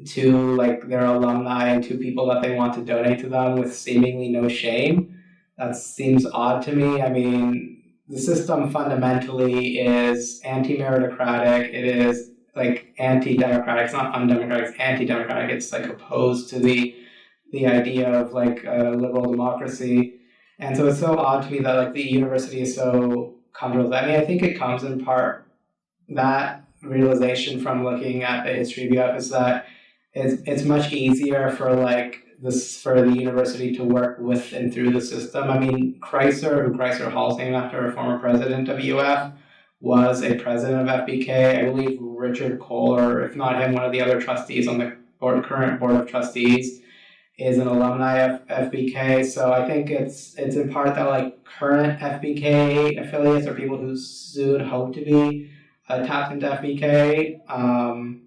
to like their alumni and to people that they want to donate to them with seemingly no shame. That seems odd to me. I mean, the system fundamentally is anti-meritocratic. It is like anti-democratic. It's not undemocratic. It's anti-democratic. It's like opposed to the idea of like liberal democracy. And so it's so odd to me that like the university is so comfortable with that. I mean, I think it comes in part, that realization from looking at the history of UF, is that it's much easier for the university to work with and through the system. I mean, Chrysler Hall's named after a former president of UF, was a president of FBK. I believe Richard Cole, or if not him, one of the other trustees on the current board of trustees, is an alumni of FBK. So I think it's in part that like current FBK affiliates or people who soon hope to be tapped into FBK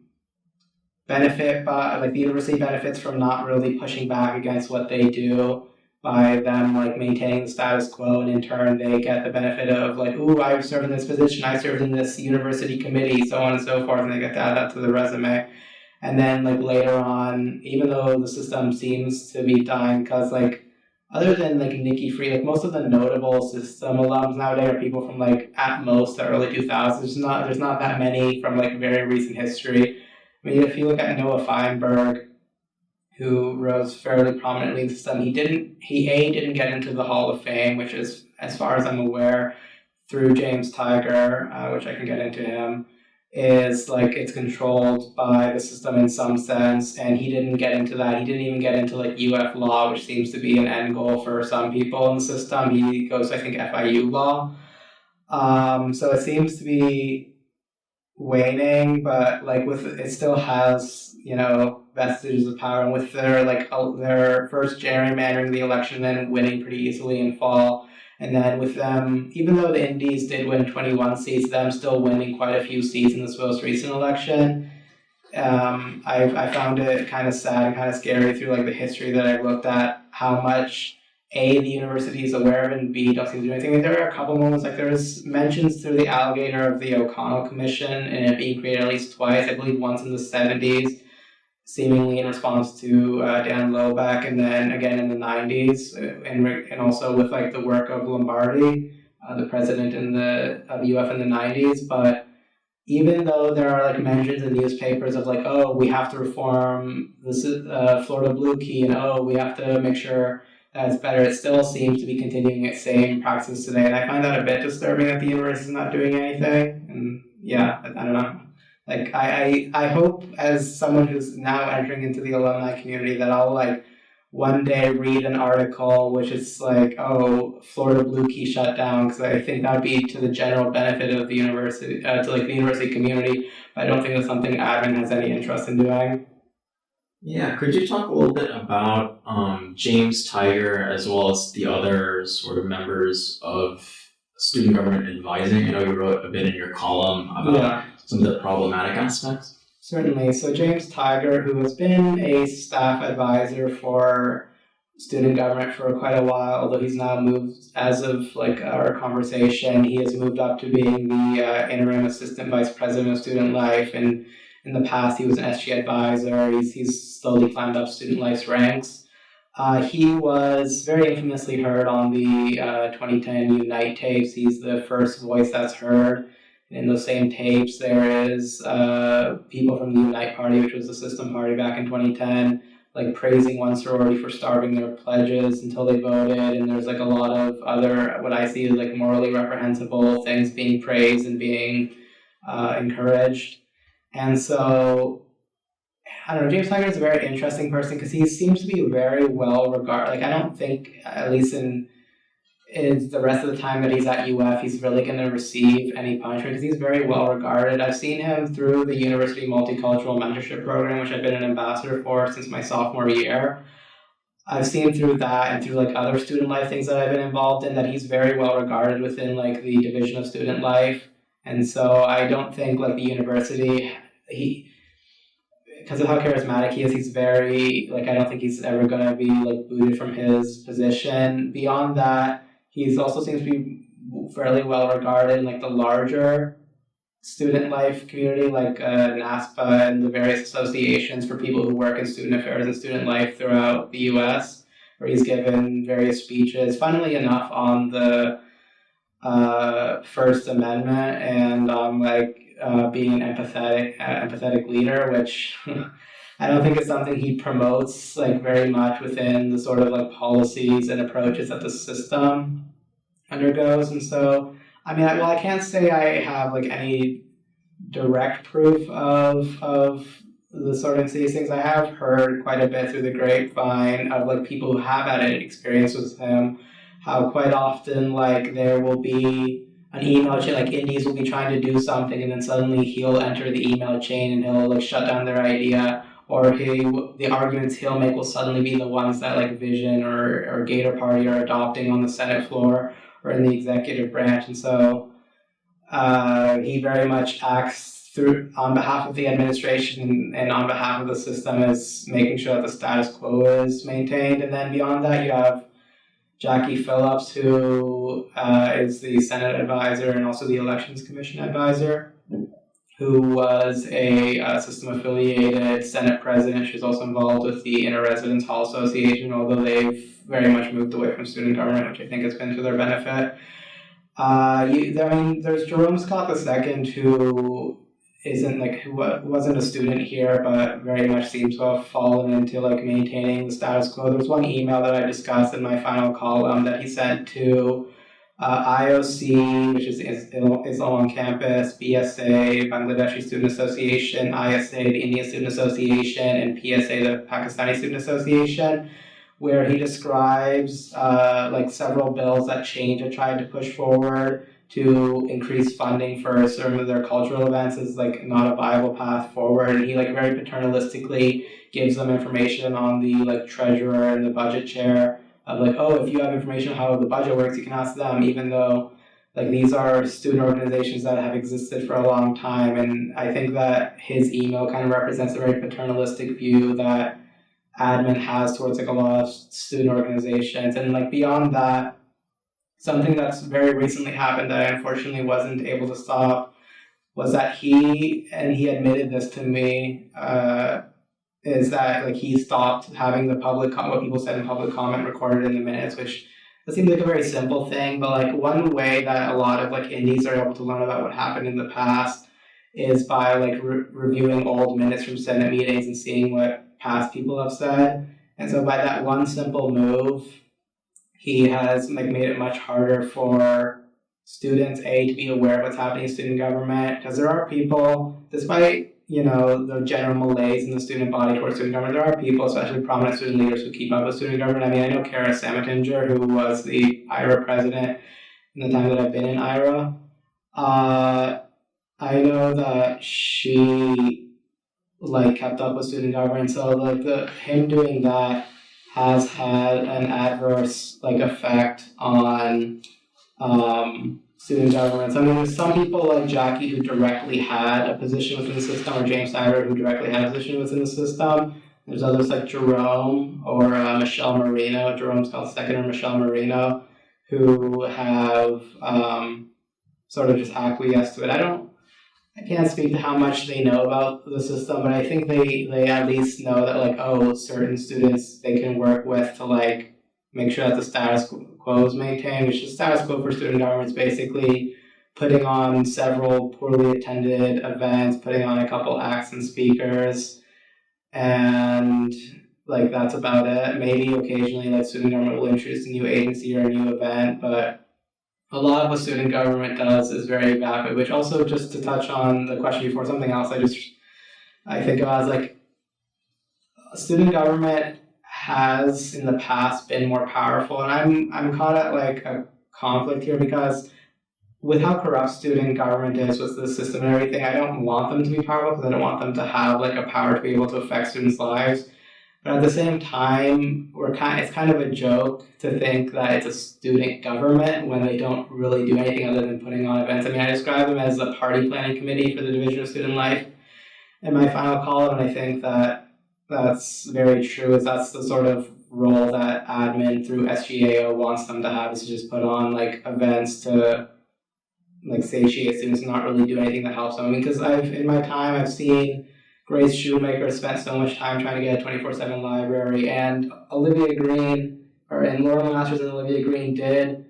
benefit, but like the university benefits from not really pushing back against what they do, by them like maintaining the status quo, and in turn they get the benefit of like, ooh, I served in this position, I served in this university committee, so on and so forth, and they get to add that to the resume. And then like later on, even though the system seems to be dying, because like other than like Nikki Free, like most of the notable system alums nowadays are people from like at most the early 2000s. There's not that many from like very recent history. I mean, if you look at Noah Feinberg, who rose fairly prominently in the system, he didn't get into the Hall of Fame, which is, as far as I'm aware, through James Tiger, which I can get into him, is like it's controlled by the system in some sense, and he didn't get into that. He didn't even get into like UF law, which seems to be an end goal for some people in the system. He goes to, I think, FIU law. So it seems to be waning, but like with it still has, you know, vestiges of power, and with their first gerrymandering the election, then winning pretty easily in fall, and then with them, even though the Indies did win 21 seats, them still winning quite a few seats in this most recent election. I found it kind of sad and kind of scary through like the history that I've looked at, how much A, the university is aware of, and B, don't seem to do anything. And there are a couple moments, like there's mentions through the Alligator of the O'Connell Commission and it being created at least twice, I believe once in the 70s, seemingly in response to Dan Lobeck, and then again in the 90s, and also with like the work of Lombardi, the president of UF in the 90s. But even though there are like mentions in newspapers of like, oh, we have to reform this Florida Blue Key, and oh, we have to make sure that's better, it still seems to be continuing its same practices today. And I find that a bit disturbing that the university is not doing anything. And yeah, I don't know. Like, I hope, as someone who's now entering into the alumni community, that I'll like one day read an article which is like, oh, Florida Blue Key shut down, because I think that would be to the general benefit of the university, to like the university community. But I don't think that's something admin has any interest in doing. Yeah, could you talk a little bit about James Tiger as well as the other sort of members of student government advising? I know you wrote a bit in your column about some of the problematic aspects. Certainly. So James Tiger, who has been a staff advisor for student government for quite a while, although he's now moved, as of like our conversation, he has moved up to being the interim assistant vice president of student life, and in the past he was an SG advisor. He's slowly climbed up student life's ranks. He was very infamously heard on the 2010 Unite tapes. He's the first voice that's heard. In those same tapes, there is people from the Unite Party, which was the system party back in 2010, like praising one sorority for starving their pledges until they voted, and there's like a lot of other, what I see as like morally reprehensible things being praised and being encouraged. And so, I don't know, James Tiger is a very interesting person because he seems to be very well regarded. Like, I don't think, at least in the rest of the time that he's at UF, he's really going to receive any punishment because he's very well regarded. I've seen him through the University Multicultural Mentorship Program, which I've been an ambassador for since my sophomore year. I've seen through that and through like other student life things that I've been involved in that he's very well regarded within like the division of student life. And so I don't think like the university, because of how charismatic he is, he's very, like, I don't think he's ever going to be like booted from his position. Beyond that, he also seems to be fairly well regarded in like the larger student life community, like NASPA and the various associations for people who work in student affairs and student life throughout the US, where he's given various speeches, funnily enough, on the First Amendment and on being an empathetic leader, which I don't think is something he promotes like very much within the sort of like policies and approaches that the system undergoes. And so, I mean, I can't say I have like any direct proof of the sort of these things. I have heard quite a bit through the grapevine of like people who have had an experience with him, how quite often like there will be an email chain, like indies will be trying to do something and then suddenly he'll enter the email chain and he'll like shut down their idea, or the arguments he'll make will suddenly be the ones that like Vision or Gator Party are adopting on the Senate floor or in the executive branch. And so he very much acts on behalf of the administration and on behalf of the system as making sure that the status quo is maintained. And then beyond that, you have Jackie Phillips, who is the Senate advisor and also the Elections Commission advisor, who was a system-affiliated Senate president. She's also involved with the Inter-Residence Hall Association, although they've very much moved away from student government, which I think has been to their benefit. There's Jerome Scott II, who wasn't a student here, but very much seems to have fallen into like maintaining the status quo. There's one email that I discussed in my final column that he sent to IOC, which is Islam on Campus, BSA, Bangladeshi Student Association, ISA, the Indian Student Association, and PSA, the Pakistani Student Association, where he describes like several bills that Change had tried to push forward to increase funding for some of their cultural events is like not a viable path forward. And he like very paternalistically gives them information on the like treasurer and the budget chair of like, oh, if you have information on how the budget works, you can ask them, even though like these are student organizations that have existed for a long time. And I think that his email kind of represents a very paternalistic view that admin has towards like a lot of student organizations. And like beyond that, something that's very recently happened that I unfortunately wasn't able to stop was that he admitted this to me, is that like he stopped having the public what people said in public comment recorded in the minutes, which it seems like a very simple thing, but like one way that a lot of like indies are able to learn about what happened in the past is by like reviewing old minutes from Senate meetings and seeing what past people have said. And so by that one simple move, he has like made it much harder for students to be aware of what's happening in student government, because there are people, despite the general malaise in the student body towards student government, there are people, especially prominent student leaders, who keep up with student government. I mean, I know Kara Samatinger, who was the IRA president in the time that I've been in IRA. I know that she like kept up with student government, so like him doing that has had an adverse like effect on student governments. I mean, there's some people like Jackie who directly had a position within the system, or James Snyder who directly had a position within the system. There's others like Jerome or Michelle Marino. Jerome Scott second or Michelle Marino, who have sort of just acquiesced to it. I can't speak to how much they know about the system, but I think they at least know that like, oh, certain students they can work with to like make sure that the status quo is maintained, which the status quo for student government is basically putting on several poorly attended events, putting on a couple acts and speakers, and like that's about it. Maybe occasionally like student government will introduce a new agency or a new event, but a lot of what student government does is very vapid, which also, just to touch on the question before, something else I think of as like student government has in the past been more powerful, and I'm caught at like a conflict here because with how corrupt student government is with the system and everything, I don't want them to be powerful because I don't want them to have like a power to be able to affect students' lives. But at the same time, it's kind of a joke to think that it's a student government when they don't really do anything other than putting on events. I mean, I describe them as the party planning committee for the Division of Student Life in my final column, and I think that that's very true. That's the sort of role that admin through SGAO wants them to have, is to just put on like events to like satiate students and not really do anything that helps them. I mean, because in my time I've seen Grace Shoemaker spent so much time trying to get a 24/7 library, and Olivia Green, and Laura Masters and Olivia Green did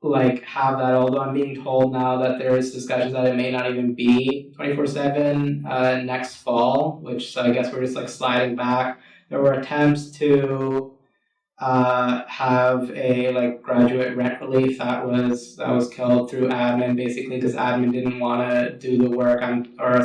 like have that, although I'm being told now that there's discussions that it may not even be 24/7 next fall, which so I guess we're just like sliding back. There were attempts to have a like graduate rent relief that was killed through admin, basically because admin didn't want to do the work.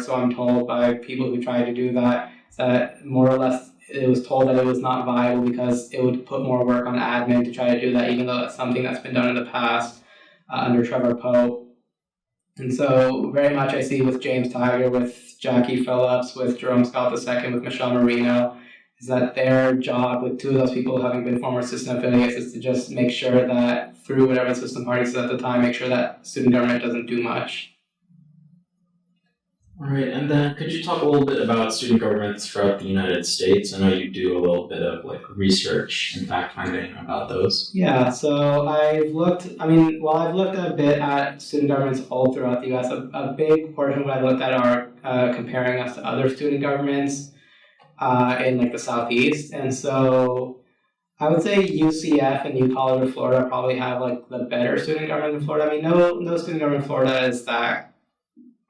So I'm told by people who tried to do that, that more or less it was told that it was not viable because it would put more work on admin to try to do that, even though that's something that's been done in the past under Trevor Pope. And so very much I see with James Tiger, with Jackie Phillips, with Jerome Scott II, with Michelle Marino, is that their job, with two of those people having been former system affiliates, is to just make sure that through whatever the system party says at the time, make sure that student government doesn't do much. All right, and then could you talk a little bit about student governments throughout the United States? I know you do a little bit of like research and fact finding about those. Yeah, so I've looked a bit at student governments all throughout the US. A big portion of what I've looked at are comparing us to other student governments in like the Southeast. And so I would say UCF and U College of Florida probably have like the better student government in Florida. I mean, no student government in Florida is that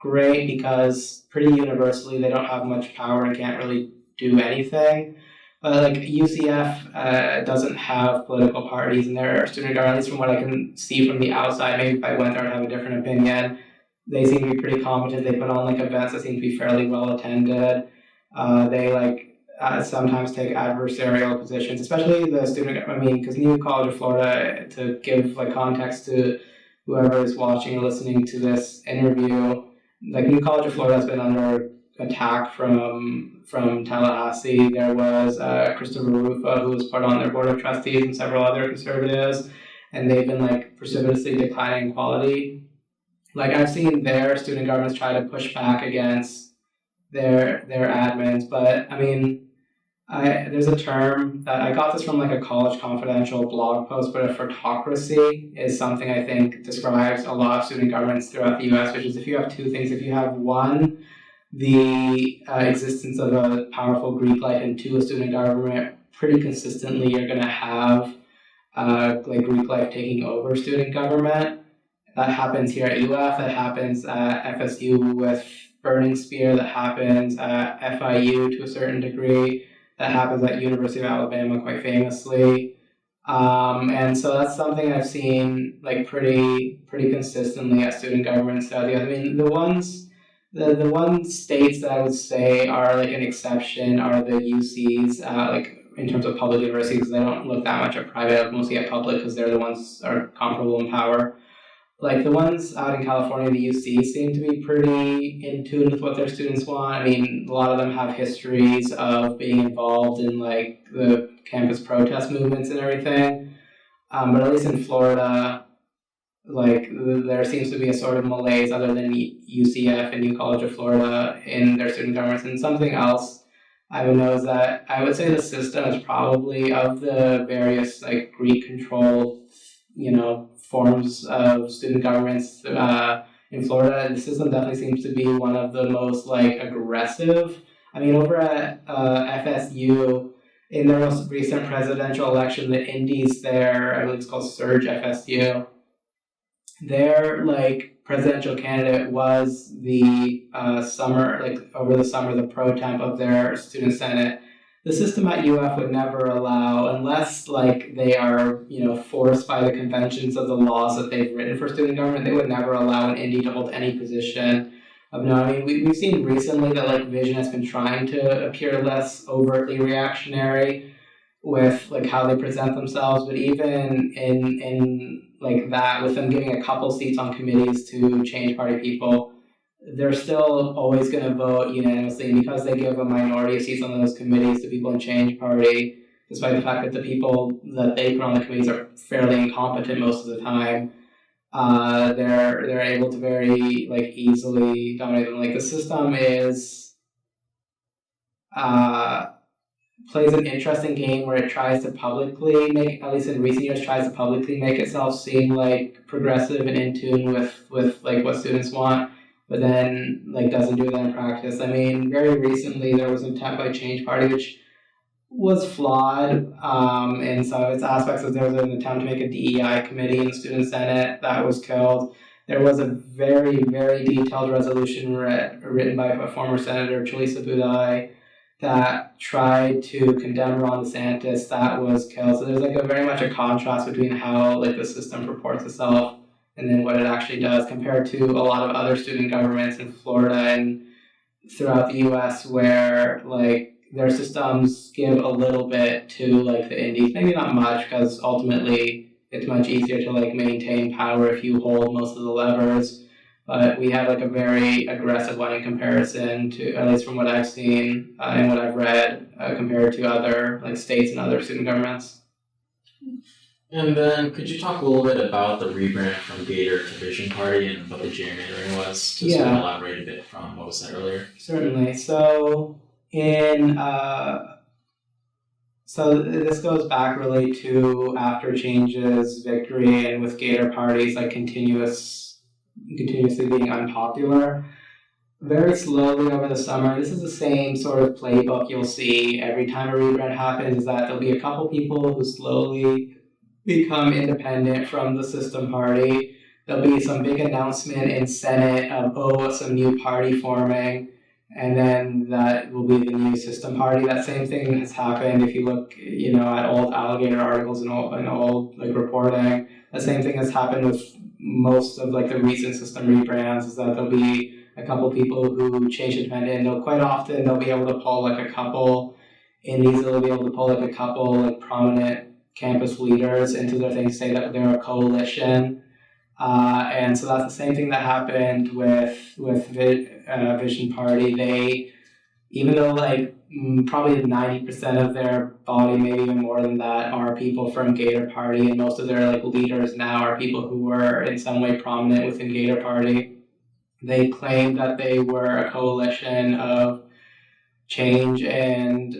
great because pretty universally they don't have much power and can't really do anything. But like UCF doesn't have political parties in their student government, at least from what I can see from the outside. Maybe if I went there I'd have a different opinion. They seem to be pretty competent. They put on like events that seem to be fairly well attended. They sometimes take adversarial positions, especially the student. I mean, because New College of Florida, to give like context to whoever is watching or listening to this interview, like New College of Florida has been under attack from Tallahassee. There was Christopher Rufa, who was put on their board of trustees, and several other conservatives, and they've been like precipitously declining in quality. Like I've seen their student governments try to push back against their admins, but I mean, there's a term that I got this from like a College Confidential blog post, but a photocracy is something I think describes a lot of student governments throughout the US, which is if you have two things. If you have one, the existence of a powerful Greek life, and two, a student government, pretty consistently you're going to have like Greek life taking over student government. That happens here at UF, that happens at FSU with Burning Spear, that happens at FIU to a certain degree, that happens at University of Alabama quite famously. And so that's something I've seen like pretty consistently at student governments. I mean, the one states that I would say are like an exception are the UCs, like in terms of public universities, because they don't look that much at private, mostly at public, because they're the ones that are comparable in power. Like the ones out in California, the UC seem to be pretty in tune with what their students want. I mean, a lot of them have histories of being involved in like the campus protest movements and everything. But at least in Florida, like there seems to be a sort of malaise other than UCF and U College of Florida in their student governments. And something else I would know is that I would say the system is probably of the various like Greek controlled, forms of student governments in Florida. The system definitely seems to be one of the most like aggressive. I mean, over at FSU, in their most recent presidential election, the Indies there, I believe it's called Surge FSU, their like presidential candidate was the over the summer, the pro temp of their student senate. The system at UF would never allow, unless like they are forced by the conventions of the laws that they've written for student government, they would never allow an indie to hold any position of no. I mean, we've seen recently that like Vision has been trying to appear less overtly reactionary with like how they present themselves, but even in like that, with them giving a couple seats on committees to change party people, they're still always going to vote unanimously. And because they give a minority of seats on those committees to people in change party, despite the fact that the people that they put on the committees are fairly incompetent most of the time, they're able to very like easily dominate them. Like the system is plays an interesting game where it tries to publicly make, at least in recent years, tries to publicly make itself seem like progressive and in tune with like what students want, but then like doesn't do that in practice. I mean, very recently there was an attempt by Change Party which was flawed in some of its aspects. There was an attempt to make a DEI committee in the student senate that was killed. There was a very, very detailed resolution written by a former senator, Chalisa Budai, that tried to condemn Ron DeSantis, that was killed. So there's like a very much a contrast between how like the system purports itself and then what it actually does, compared to a lot of other student governments in Florida and throughout the US where like their systems give a little bit to like the indies, maybe not much, because ultimately it's much easier to like maintain power if you hold most of the levers. But we have like a very aggressive one in comparison to, at least from what I've seen and what I've read, compared to other like states and other student governments. And then, could you talk a little bit about the rebrand from Gator to Vision Party and what the gerrymandering was, to sort of elaborate a bit from what was said earlier? Certainly. So so this goes back really to after Change's victory and with Gator parties like continuously being unpopular. Very slowly over the summer, this is the same sort of playbook you'll see every time a rebrand happens, is that there'll be a couple people who slowly become independent from the system party. There'll be some big announcement in Senate of, some new party forming, and then that will be the new system party. That same thing has happened if you look, at old Alligator articles and old like reporting. The same thing has happened with most of like the recent system rebrands, is that there'll be a couple people who change independent. They'll be able to pull like a couple indies. They'll be able to pull like a couple like prominent campus leaders into their thing, say that they're a coalition. And so that's the same thing that happened with Vision Party. They, even though like probably 90% of their body, maybe even more than that, are people from Gator Party, and most of their like leaders now are people who were in some way prominent within Gator Party. They claimed that they were a coalition of Change and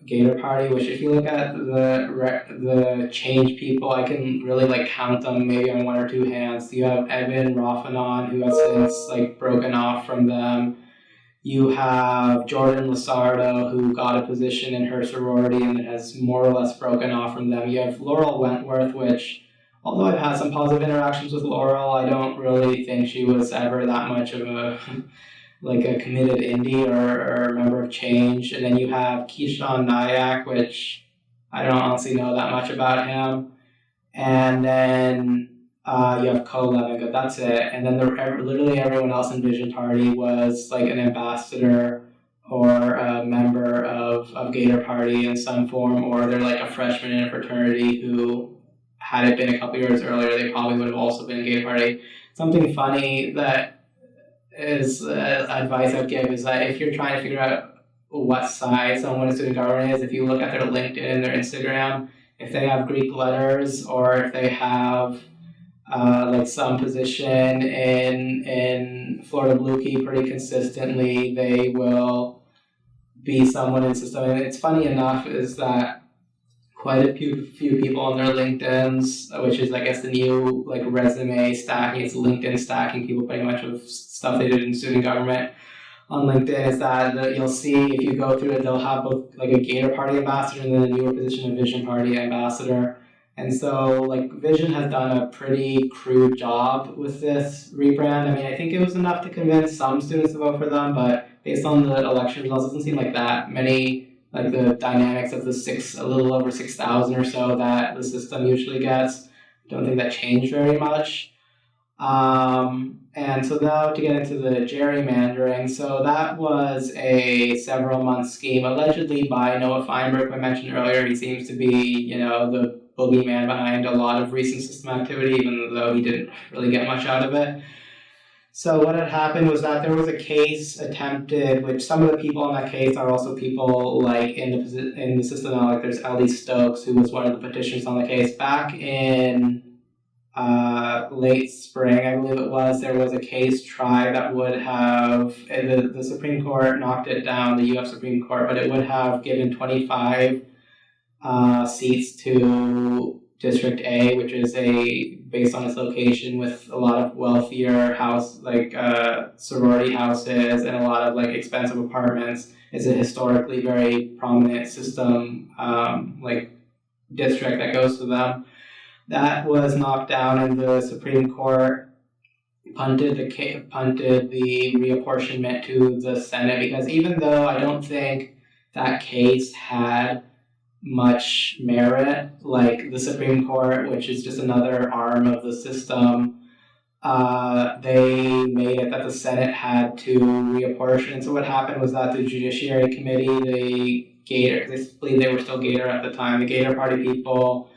Gator Party, which if you look at the Change people, I can really like count them maybe on one or two hands. You have Evan Raffanon, who has since like broken off from them. You have Jordan Lasardo, who got a position in her sorority and has more or less broken off from them. You have Laurel Wentworth, which, although I've had some positive interactions with Laurel, I don't really think she was ever that much of a like a committed indie or a member of Change. And then you have Keyshawn Nyack, which I don't honestly know that much about him. And then you have Ko Levick, that's it. And then literally everyone else in Vision Party was like an ambassador or a member of Gator Party in some form, or they're like a freshman in a fraternity who, had it been a couple years earlier, they probably would have also been in Gator Party. Something funny that is advice I'd give is that if you're trying to figure out what side someone in student government is, if you look at their LinkedIn and their Instagram, if they have Greek letters or if they have like some position in Florida Blue Key pretty consistently, they will be someone in the system. And it's funny enough is that quite a few people on their LinkedIn's, which is I guess the new like resume stacking, it's LinkedIn stacking, people pretty much of stuff they did in student government on LinkedIn, is that you'll see if you go through it, they'll have both like a Gator Party ambassador and then a newer position of Vision Party ambassador. And so like Vision has done a pretty crude job with this rebrand. I mean, I think it was enough to convince some students to vote for them, but based on the election results, it doesn't seem like that many, like the dynamics of the a little over 6,000 or so that the system usually gets. I don't think that changed very much. And so now to get into the gerrymandering, so that was a several month scheme allegedly by Noah Feinberg, who I mentioned earlier. He seems to be, the boogeyman behind a lot of recent system activity, even though he didn't really get much out of it. So what had happened was that there was a case attempted, which some of the people on that case are also people like in the system now, like there's Ellie Stokes, who was one of the petitioners on the case back in late spring, I believe it was. There was a case tried that would have, the Supreme Court knocked it down, the UF Supreme Court, but it would have given 25 seats to District A, which is based on its location with a lot of wealthier sorority houses and a lot of expensive apartments. It's a historically very prominent system district that goes to them. That was knocked down, and the Supreme Court punted the reapportionment to the Senate, because even though I don't think that case had much merit, like the Supreme Court, which is just another arm of the system, they made it that the Senate had to reapportion. So what happened was that the Judiciary Committee, I believe they were still Gator at the time, the Gator Party people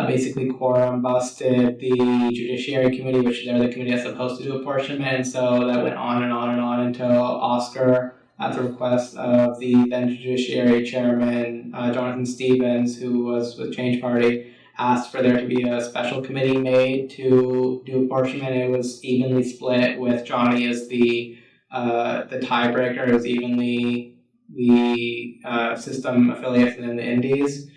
basically quorum busted the Judiciary Committee, which they're the committee that's supposed to do apportionment, and so that went on and on and on until Oscar, at the request of the then Judiciary Chairman, Jonathan Stevens, who was with Change Party, asked for there to be a special committee made to do apportionment. It was evenly split, with Johnny as the tiebreaker. It was evenly the system affiliates and then the indies.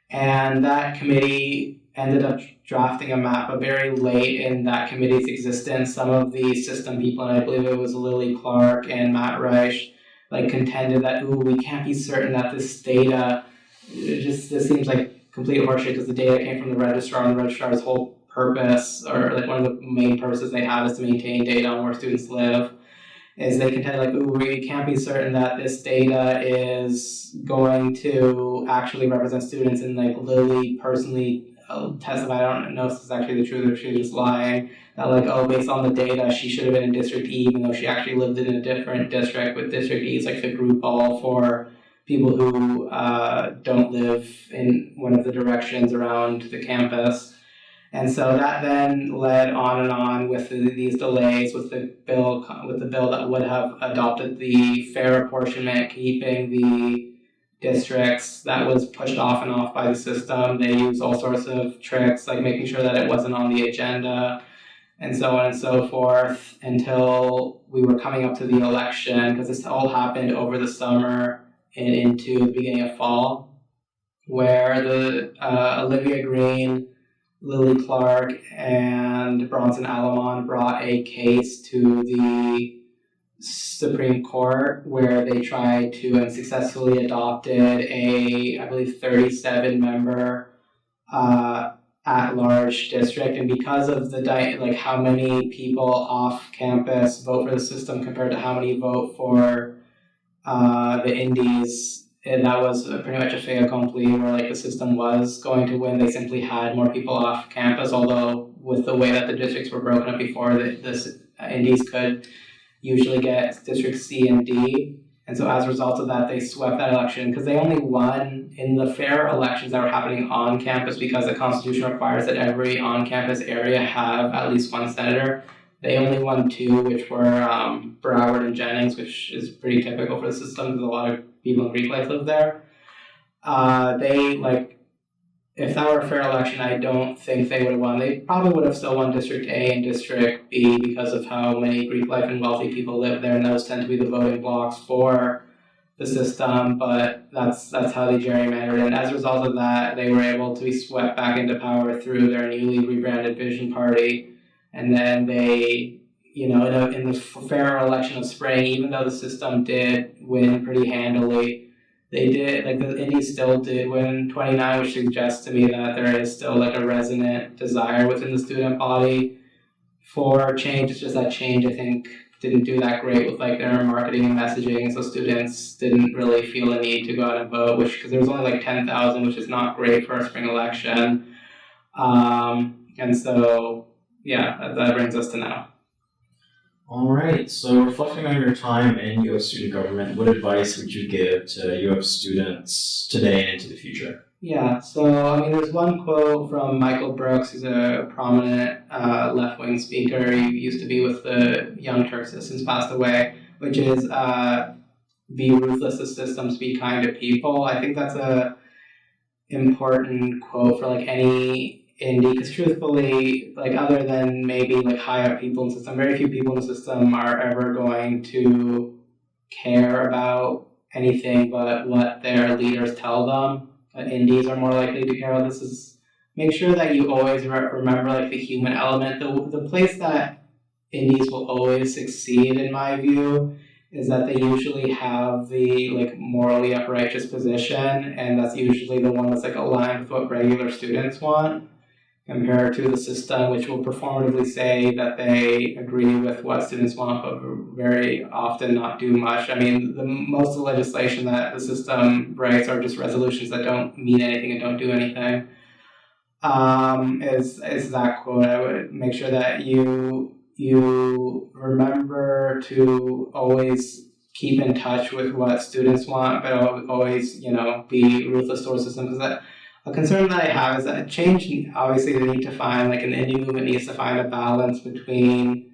And that committee ended up drafting a map, but very late in that committee's existence, some of the system people, and I believe it was Lily Clark and Matt Reich, contended that, we can't be certain that this data, this seems like complete horseshit, because the data came from the registrar, and the registrar's whole purpose, or one of the main purposes they have, is to maintain data on where students live. Is they contend we can't be certain that this data is going to actually represent students, and Lily personally testified, I don't know if this is actually the truth or if she was just lying, that based on the data she should have been in District E, even though she actually lived in a different district, with District E is the group all for people who don't live in one of the directions around the campus. And so that then led on and on with these delays with the bill that would have adopted the fair apportionment, keeping the districts. That was pushed off and off by the system. They used all sorts of tricks, like making sure that it wasn't on the agenda, and so on and so forth, until we were coming up to the election, because this all happened over the summer and into the beginning of fall, where the Olivia Green, Lily Clark, and Bronson Alamon brought a case to the Supreme Court where they tried to and successfully adopted I believe 37-member at-large district. And because of the how many people off campus vote for the system compared to how many vote for the indies, and that was pretty much a fait accompli, where the system was going to win. They simply had more people off campus, although with the way that the districts were broken up before, the indies could usually get District C and D. And so as a result of that, they swept that election, because they only won in the fair elections that were happening on campus, because the Constitution requires that every on-campus area have at least one senator. They only won 2, which were Broward and Jennings, which is pretty typical for the system, because a lot of people in Greek life live there. If that were a fair election, I don't think they would have won. They probably would have still won District A and District B because of how many Greek life and wealthy people live there, and those tend to be the voting blocks for the system, but that's how they gerrymandered. And as a result of that, they were able to be swept back into power through their newly rebranded Vision Party. And then they, in the fair election of spring, even though the system did win pretty handily, they did, like the Indies still did win 29, which suggests to me that there is still like a resonant desire within the student body for change. It's just that change, I think, didn't do that great with like their marketing and messaging, so students didn't really feel the need to go out and vote, because there was only like 10,000, which is not great for a spring election. And so, yeah, that brings us to now. All right, so reflecting on your time in UF student government, what advice would you give to UF students today and into the future? Yeah, so there's one quote from Michael Brooks, who's a prominent left-wing speaker. He used to be with the Young Turks, has since passed away, which is be ruthless to systems, be kind to people. I think that's a important quote for like any indie, because truthfully, like other than maybe like high up people in the system, very few people in the system are ever going to care about anything but what their leaders tell them. Indies are more likely to care about this. Is make sure that you always remember like the human element. The place that indies will always succeed, in my view, is that they usually have the like morally uprighteous position, and that's usually the one that's like aligned with what regular students want, compared to the system, which will performatively say that they agree with what students want, but very often not do much. Most of the legislation that the system writes are just resolutions that don't mean anything and don't do anything. Is that quote? I would make sure that you remember to always keep in touch with what students want, but always, be ruthless towards the system, because a concern that I have is that change, obviously they need to find, like an indie movement needs to find a balance between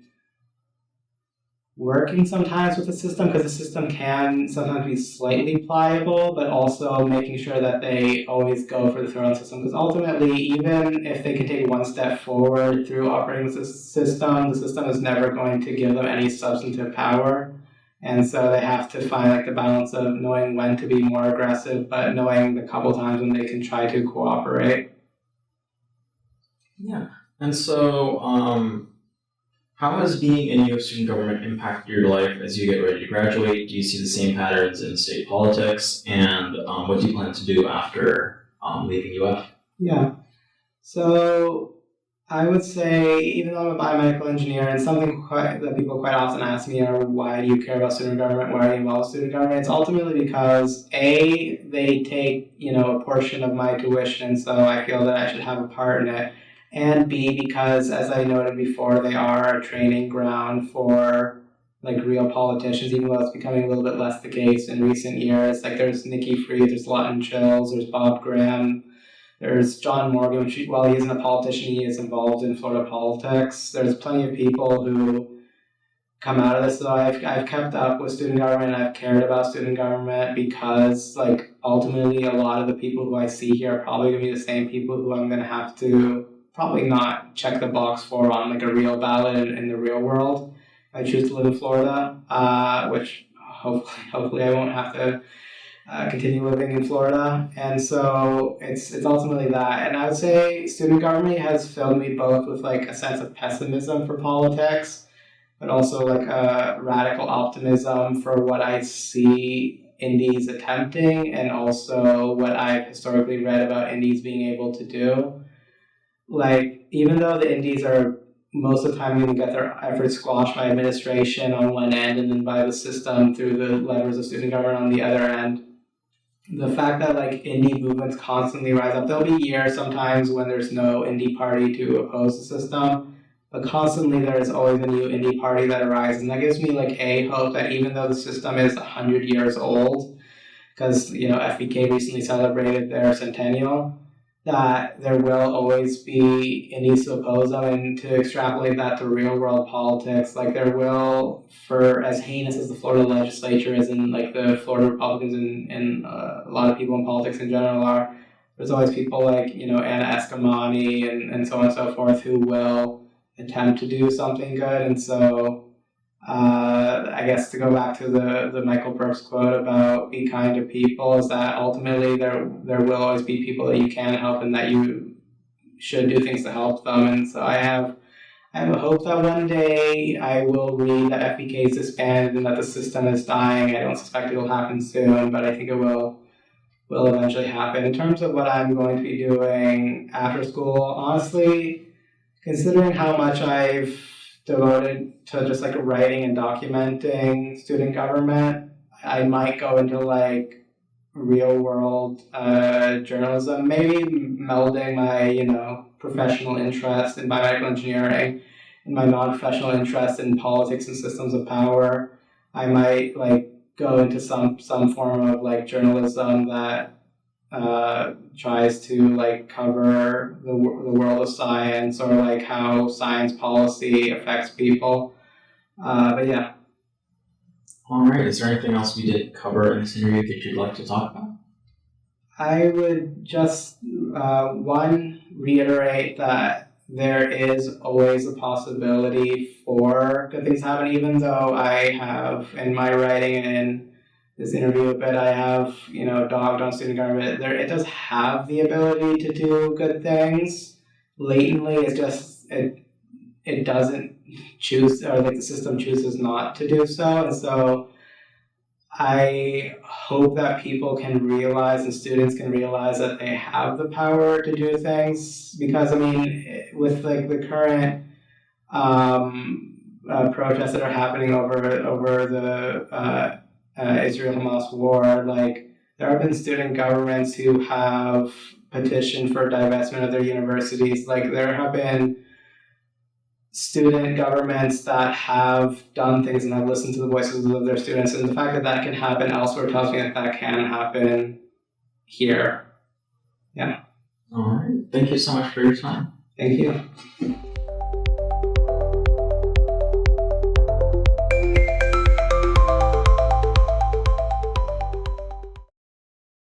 working sometimes with the system, because the system can sometimes be slightly pliable, but also making sure that they always go for the throne system, because ultimately, even if they can take one step forward through operating the system is never going to give them any substantive power. And so they have to find like the balance of knowing when to be more aggressive, but knowing the couple times when they can try to cooperate. Yeah. And so, how has being in UF student government impacted your life as you get ready to graduate? Do you see the same patterns in state politics? And what do you plan to do after leaving UF? Yeah. So I would say, even though I'm a biomedical engineer, and something that people quite often ask me are, why do you care about student government? Why are you involved with student government? It's ultimately because A, they take, a portion of my tuition, so I feel that I should have a part in it. And B, because as I noted before, they are a training ground for like real politicians, even though it's becoming a little bit less the case in recent years. Like there's Nikki Fried, there's Lawton Chills, there's Bob Graham, there's John Morgan, while he isn't a politician, he is involved in Florida politics. There's plenty of people who come out of this. So I've kept up with student government, I've cared about student government, because like ultimately a lot of the people who I see here are probably going to be the same people who I'm going to have to probably not check the box for on like a real ballot in the real world. I choose to live in Florida, which hopefully I won't have to continue living in Florida. And so it's ultimately that. And I would say student government has filled me both with like a sense of pessimism for politics, but also like a radical optimism for what I see indies attempting, and also what I've historically read about indies being able to do. Like, even though the indies are most of the time going to get their efforts squashed by administration on one end and then by the system through the levers of student government on the other end, the fact that like indie movements constantly rise up, there'll be years sometimes when there's no indie party to oppose the system, but constantly there is always a new indie party that arises, and that gives me like a hope that even though the system is 100 years old, because FBK recently celebrated their centennial, that there will always be indies to oppose them. And to extrapolate that to real world politics, like there will, for as heinous as the Florida legislature is, and like the Florida Republicans and a lot of people in politics in general are, there's always people like Anna Eskamani and so on and so forth who will attempt to do something good. And so I guess to go back to the Michael Brooks quote about be kind to people, is that ultimately there will always be people that you can help and that you should do things to help them. And so I have a hope that one day I will read that FEK is disbanded and that the system is dying. I don't suspect it will happen soon, but I think it will eventually happen. In terms of what I'm going to be doing after school, honestly, considering how much I've devoted to just like writing and documenting student government, I might go into like real world journalism, maybe melding my professional interest in biomedical engineering and my non-professional interest in politics and systems of power. I might like go into some form of like journalism that tries to like cover the world of science or like how science policy affects people. But yeah. All right. Is there anything else we didn't cover in this interview that you'd like to talk about? I would just reiterate that there is always a possibility for good things to happen, even though I have in my writing and in this interview a bit, I have, dogged on student government. It does have the ability to do good things. Latently, it's just, it doesn't choose, or like the system chooses not to do so. And so I hope that people can realize and students can realize that they have the power to do things, because with like the current protests that are happening over the Israel-Hamas war, like there have been student governments who have petitioned for divestment of their universities. Like there have been student governments that have done things and have listened to the voices of their students, and the fact that that can happen elsewhere tells me that can happen here. Yeah. All right. Thank you so much for your time. Thank you.